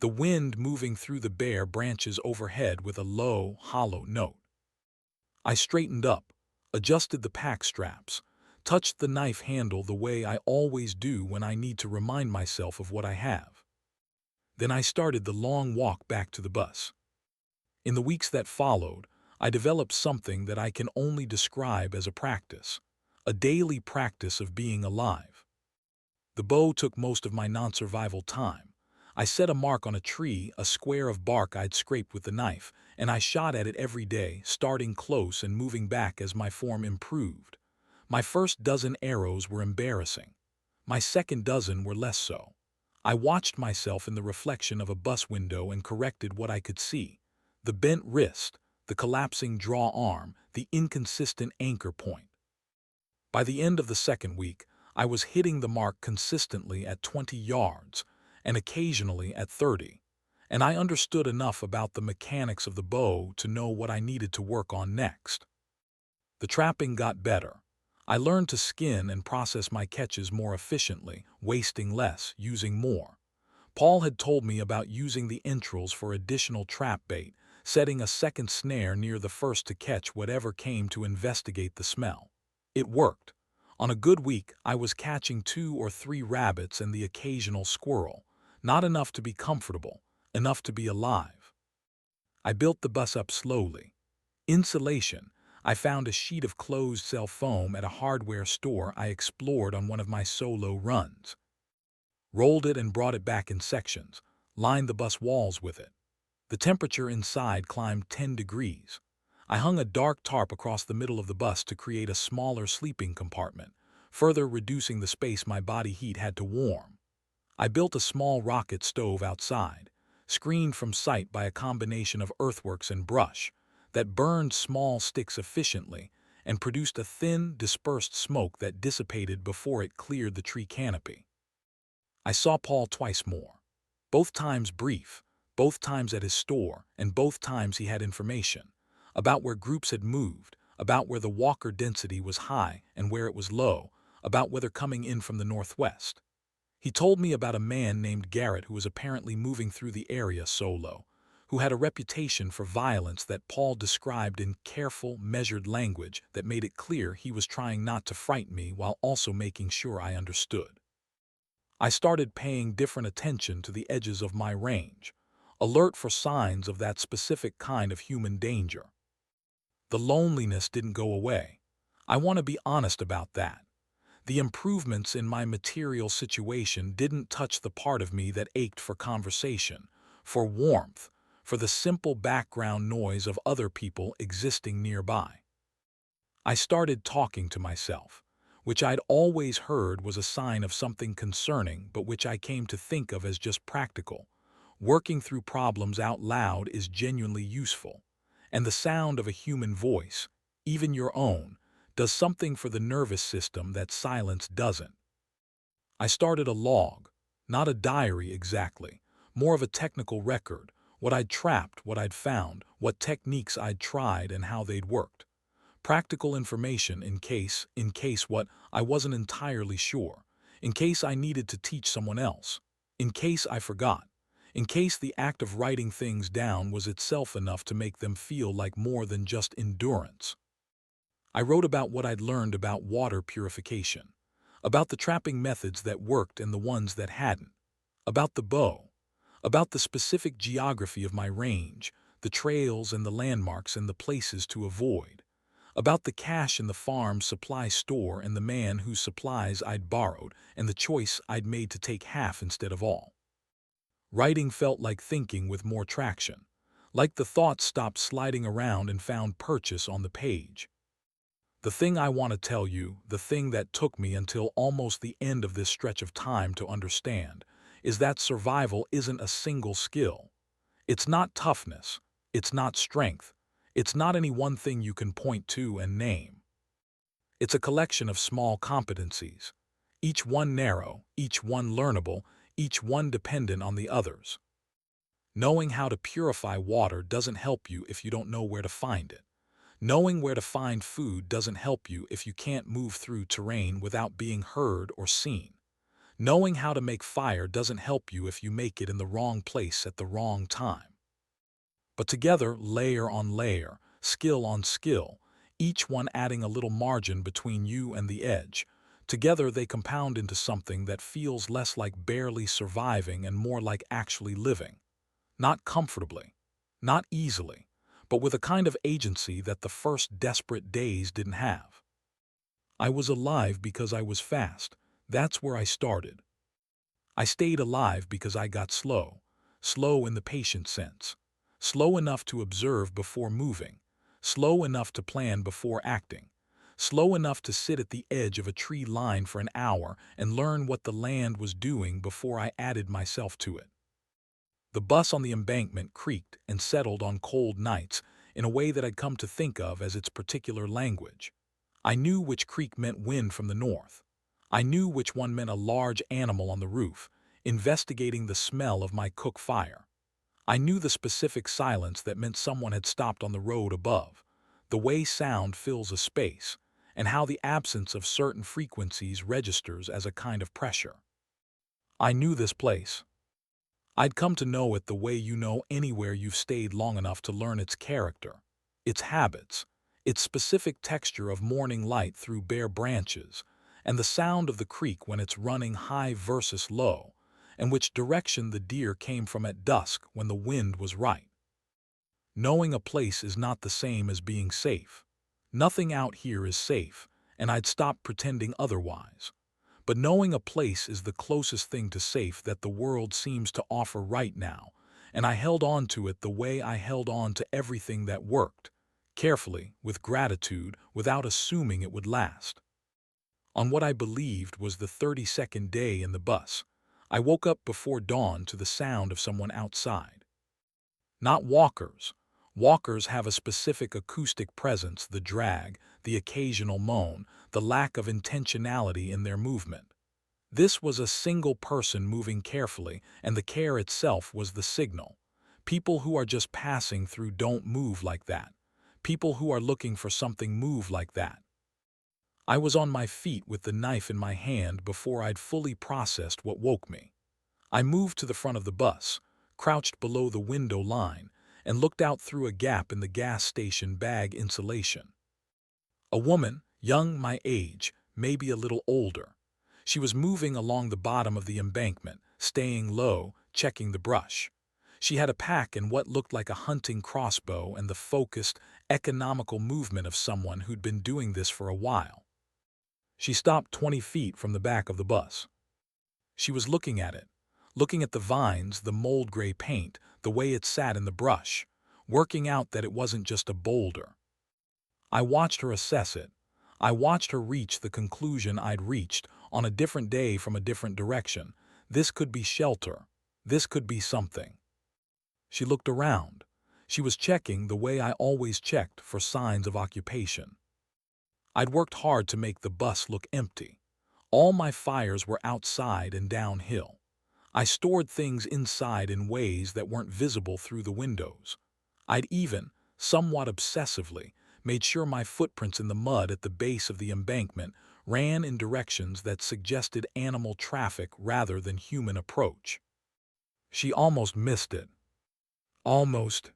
the wind moving through the bare branches overhead with a low, hollow note. I straightened up, adjusted the pack straps, touched the knife handle the way I always do when I need to remind myself of what I have. Then I started the long walk back to the bus. In the weeks that followed, I developed something that I can only describe as a practice, a daily practice of being alive. The bow took most of my non-survival time. I set a mark on a tree, a square of bark I'd scraped with the knife, and I shot at it every day, starting close and moving back as my form improved. My first dozen arrows were embarrassing. My second dozen were less so. I watched myself in the reflection of a bus window and corrected what I could see. The bent wrist, the collapsing draw arm, the inconsistent anchor point. By the end of the second week, I was hitting the mark consistently at 20 yards, and occasionally at 30, and I understood enough about the mechanics of the bow to know what I needed to work on next. The trapping got better. I learned to skin and process my catches more efficiently, wasting less, using more. Paul had told me about using the entrails for additional trap bait, setting a second snare near the first to catch whatever came to investigate the smell. It worked. On a good week, I was catching 2 or 3 rabbits and the occasional squirrel, not enough to be comfortable, enough to be alive. I built the bus up slowly. Insulation. I found a sheet of closed-cell foam at a hardware store I explored on one of my solo runs. Rolled it and brought it back in sections, lined the bus walls with it. The temperature inside climbed 10 degrees. I hung a dark tarp across the middle of the bus to create a smaller sleeping compartment, further reducing the space my body heat had to warm. I built a small rocket stove outside, screened from sight by a combination of earthworks and brush, that burned small sticks efficiently and produced a thin, dispersed smoke that dissipated before it cleared the tree canopy. I saw Paul twice more. Both times brief, both times at his store, and both times he had information about where groups had moved, about where the walker density was high and where it was low, about whether coming in from the northwest. He told me about a man named Garrett who was apparently moving through the area solo, who had a reputation for violence that Paul described in careful, measured language that made it clear he was trying not to frighten me while also making sure I understood. I started paying different attention to the edges of my range, alert for signs of that specific kind of human danger. The loneliness didn't go away. I want to be honest about that. The improvements in my material situation didn't touch the part of me that ached for conversation, for warmth, for the simple background noise of other people existing nearby. I started talking to myself, which I'd always heard was a sign of something concerning, but which I came to think of as just practical. Working through problems out loud is genuinely useful, and the sound of a human voice, even your own, does something for the nervous system that silence doesn't. I started a log, not a diary exactly, more of a technical record, what I'd trapped, what I'd found, what techniques I'd tried and how they'd worked. Practical information in case what I wasn't entirely sure, in case I needed to teach someone else, in case I forgot, in case the act of writing things down was itself enough to make them feel like more than just endurance. I wrote about what I'd learned about water purification, about the trapping methods that worked and the ones that hadn't, about the bow, about the specific geography of my range, the trails and the landmarks and the places to avoid, about the cache in the farm supply store and the man whose supplies I'd borrowed and the choice I'd made to take half instead of all. Writing felt like thinking with more traction, like the thoughts stopped sliding around and found purchase on the page. The thing I want to tell you, the thing that took me until almost the end of this stretch of time to understand, is that survival isn't a single skill. It's not toughness. It's not strength. It's not any one thing you can point to and name. It's a collection of small competencies, each one narrow, each one learnable, each one dependent on the others. Knowing how to purify water doesn't help you if you don't know where to find it. Knowing where to find food doesn't help you if you can't move through terrain without being heard or seen. Knowing how to make fire doesn't help you if you make it in the wrong place at the wrong time. But together, layer on layer, skill on skill, each one adding a little margin between you and the edge, together they compound into something that feels less like barely surviving and more like actually living. Not comfortably, not easily, but with a kind of agency that the first desperate days didn't have. I was alive because I was fast. That's where I started. I stayed alive because I got slow, slow in the patient sense, slow enough to observe before moving, slow enough to plan before acting, slow enough to sit at the edge of a tree line for an hour and learn what the land was doing before I added myself to it. The bus on the embankment creaked and settled on cold nights in a way that I'd come to think of as its particular language. I knew which creak meant wind from the north. I knew which one meant a large animal on the roof, investigating the smell of my cook fire. I knew the specific silence that meant someone had stopped on the road above, the way sound fills a space, and how the absence of certain frequencies registers as a kind of pressure. I knew this place. I'd come to know it the way you know anywhere you've stayed long enough to learn its character, its habits, its specific texture of morning light through bare branches, and the sound of the creek when it's running high versus low, and which direction the deer came from at dusk when the wind was right. Knowing a place is not the same as being safe. Nothing out here is safe, and I'd stopped pretending otherwise. But knowing a place is the closest thing to safe that the world seems to offer right now, and I held on to it the way I held on to everything that worked, carefully, with gratitude, without assuming it would last. On what I believed was the 32nd day in the bus, I woke up before dawn to the sound of someone outside. Not walkers. Walkers have a specific acoustic presence, the drag, the occasional moan, the lack of intentionality in their movement. This was a single person moving carefully, and the care itself was the signal. People who are just passing through don't move like that. People who are looking for something move like that. I was on my feet with the knife in my hand before I'd fully processed what woke me. I moved to the front of the bus, crouched below the window line, and looked out through a gap in the gas station bag insulation. A woman, young my age, maybe a little older. She was moving along the bottom of the embankment, staying low, checking the brush. She had a pack and what looked like a hunting crossbow and the focused, economical movement of someone who'd been doing this for a while. She stopped 20 feet from the back of the bus. She was looking at it, looking at the vines, the mold-gray paint, the way it sat in the brush, working out that it wasn't just a boulder. I watched her assess it. I watched her reach the conclusion I'd reached on a different day from a different direction. This could be shelter. This could be something. She looked around. She was checking the way I always checked for signs of occupation. I'd worked hard to make the bus look empty. All my fires were outside and downhill. I stored things inside in ways that weren't visible through the windows. I'd even, somewhat obsessively, made sure my footprints in the mud at the base of the embankment ran in directions that suggested animal traffic rather than human approach. She almost missed it. Almost.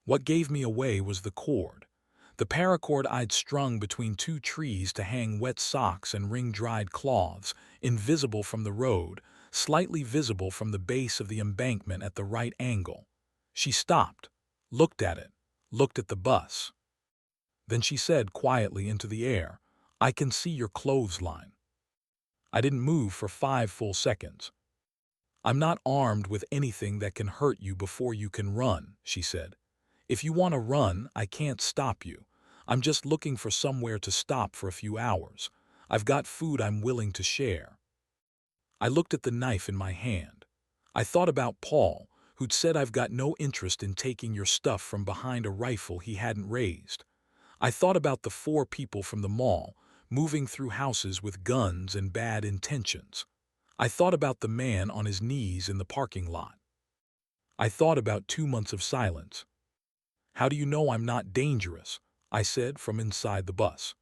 What gave me away was the cord. The paracord I'd strung between two trees to hang wet socks and wring-dried cloths, invisible from the road, slightly visible from the base of the embankment at the right angle. She stopped, looked at it, looked at the bus. Then she said quietly into the air, "I can see your clothesline." I didn't move for 5 full seconds. "I'm not armed with anything that can hurt you before you can run," she said. "If you want to run, I can't stop you. I'm just looking for somewhere to stop for a few hours. I've got food I'm willing to share." I looked at the knife in my hand. I thought about Paul, who'd said, "I've got no interest in taking your stuff from behind a rifle he hadn't raised." I thought about the 4 people from the mall, moving through houses with guns and bad intentions. I thought about the man on his knees in the parking lot. I thought about 2 months of silence. "How do you know I'm not dangerous?" I said from inside the bus.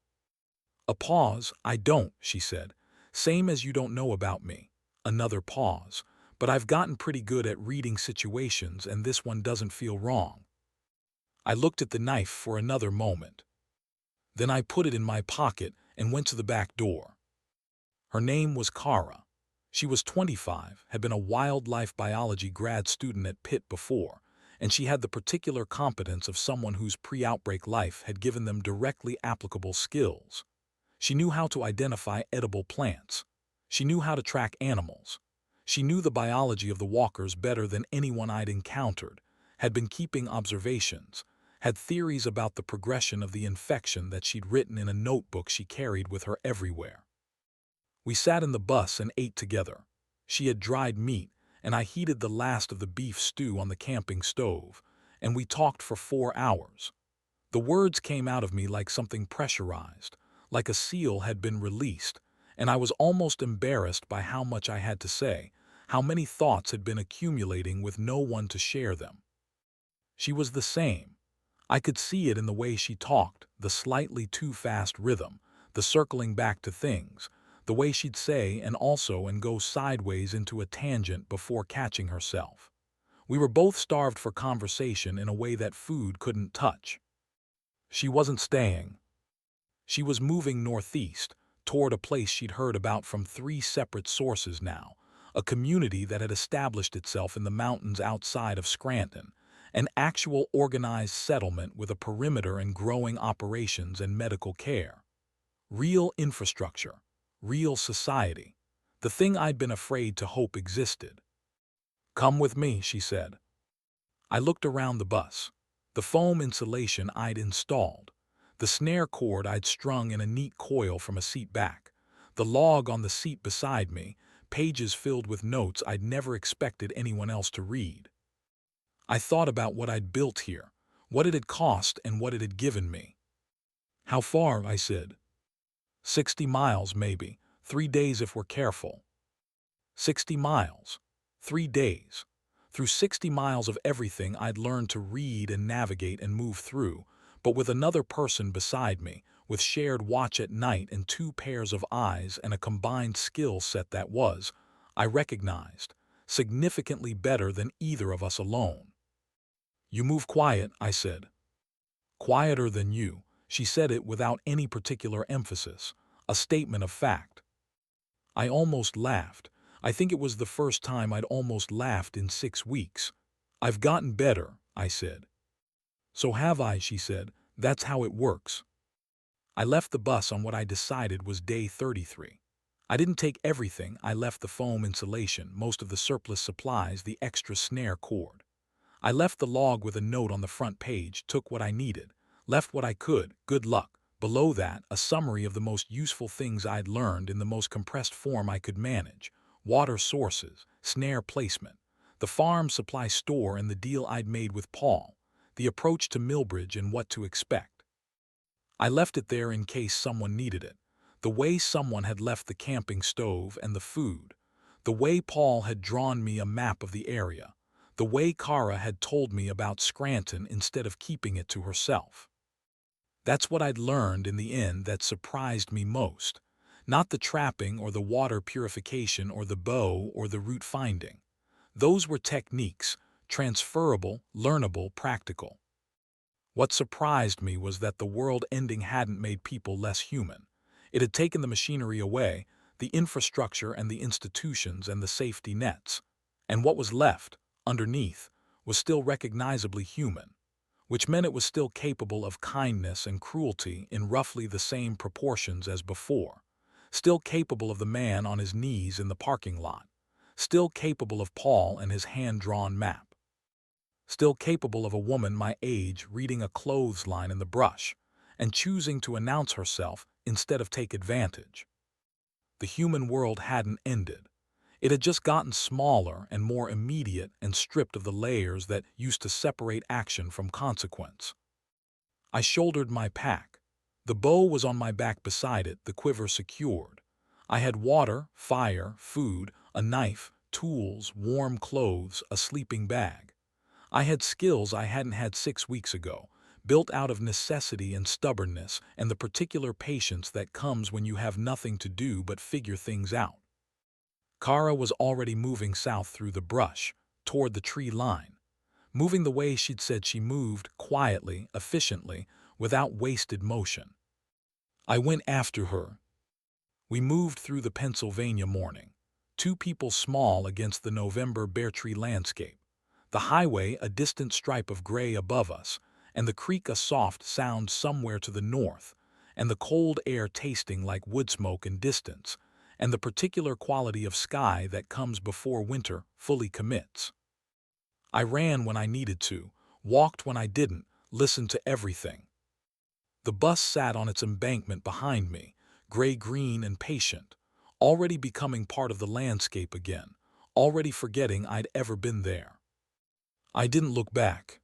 A pause. "I don't," she said. "Same as you don't know about me." Another pause. "But I've gotten pretty good at reading situations and this one doesn't feel wrong." I looked at the knife for another moment. Then I put it in my pocket and went to the back door. Her name was Kara. She was 25, had been a wildlife biology grad student at Pitt before, and she had the particular competence of someone whose pre-outbreak life had given them directly applicable skills. She knew how to identify edible plants. She knew how to track animals. She knew the biology of the walkers better than anyone I'd encountered, had been keeping observations, had theories about the progression of the infection that she'd written in a notebook she carried with her everywhere. We sat in the bus and ate together. She had dried meat, and I heated the last of the beef stew on the camping stove, and we talked for 4 hours. The words came out of me like something pressurized, like a seal had been released, and I was almost embarrassed by how much I had to say, how many thoughts had been accumulating with no one to share them. She was the same. I could see it in the way she talked, the slightly too fast rhythm, the circling back to things, the way she'd say and also and go sideways into a tangent before catching herself. We were both starved for conversation in a way that food couldn't touch. She wasn't staying. She was moving northeast, toward a place she'd heard about from 3 separate sources now, a community that had established itself in the mountains outside of Scranton, an actual organized settlement with a perimeter and growing operations and medical care. Real infrastructure. Real society. The thing I'd been afraid to hope existed. "Come with me," she said. I looked around the bus. The foam insulation I'd installed. The snare cord I'd strung in a neat coil from a seat back. The log on the seat beside me, pages filled with notes I'd never expected anyone else to read. I thought about what I'd built here, what it had cost and what it had given me. "How far?" I said. 60 miles, maybe. 3 days if we're careful." 60 miles. 3 days. Through 60 miles of everything I'd learned to read and navigate and move through, but with another person beside me, with shared watch at night and 2 pairs of eyes and a combined skill set that was, I recognized, significantly better than either of us alone. You move quiet, I said. Quieter than you. She said it without any particular emphasis, a statement of fact. I almost laughed. I think it was the first time I'd almost laughed in 6 weeks. I've gotten better, I said. So have I, she said. That's how it works. I left the bus on what I decided was day 33. I didn't take everything. I left the foam insulation, most of the surplus supplies, the extra snare cord. I left the log with a note on the front page, took what I needed, left what I could, good luck. Below that, a summary of the most useful things I'd learned in the most compressed form I could manage: water sources, snare placement, the farm supply store and the deal I'd made with Paul, the approach to Millbridge and what to expect. I left it there in case someone needed it, the way someone had left the camping stove and the food, the way Paul had drawn me a map of the area, the way Kara had told me about Scranton instead of keeping it to herself. That's what I'd learned in the end that surprised me most. Not the trapping or the water purification or the bow or the route finding. Those were techniques, transferable, learnable, practical. What surprised me was that the world ending hadn't made people less human. It had taken the machinery away, the infrastructure and the institutions and the safety nets. And what was left, underneath, was still recognizably human, which meant it was still capable of kindness and cruelty in roughly the same proportions as before, still capable of the man on his knees in the parking lot, still capable of Paul and his hand-drawn map, still capable of a woman my age reading a clothesline in the brush and choosing to announce herself instead of take advantage. The human world hadn't ended. It had just gotten smaller and more immediate and stripped of the layers that used to separate action from consequence. I shouldered my pack. The bow was on my back beside it, the quiver secured. I had water, fire, food, a knife, tools, warm clothes, a sleeping bag. I had skills I hadn't had 6 weeks ago, built out of necessity and stubbornness and the particular patience that comes when you have nothing to do but figure things out. Kara was already moving south through the brush, toward the tree line, moving the way she'd said she moved, quietly, efficiently, without wasted motion. I went after her. We moved through the Pennsylvania morning, two people small against the November bare tree landscape, the highway a distant stripe of gray above us, and the creek a soft sound somewhere to the north, and the cold air tasting like wood smoke in distance, and the particular quality of sky that comes before winter fully commits. I ran when I needed to, walked when I didn't, listened to everything. The bus sat on its embankment behind me, gray-green and patient, already becoming part of the landscape again, already forgetting I'd ever been there. I didn't look back.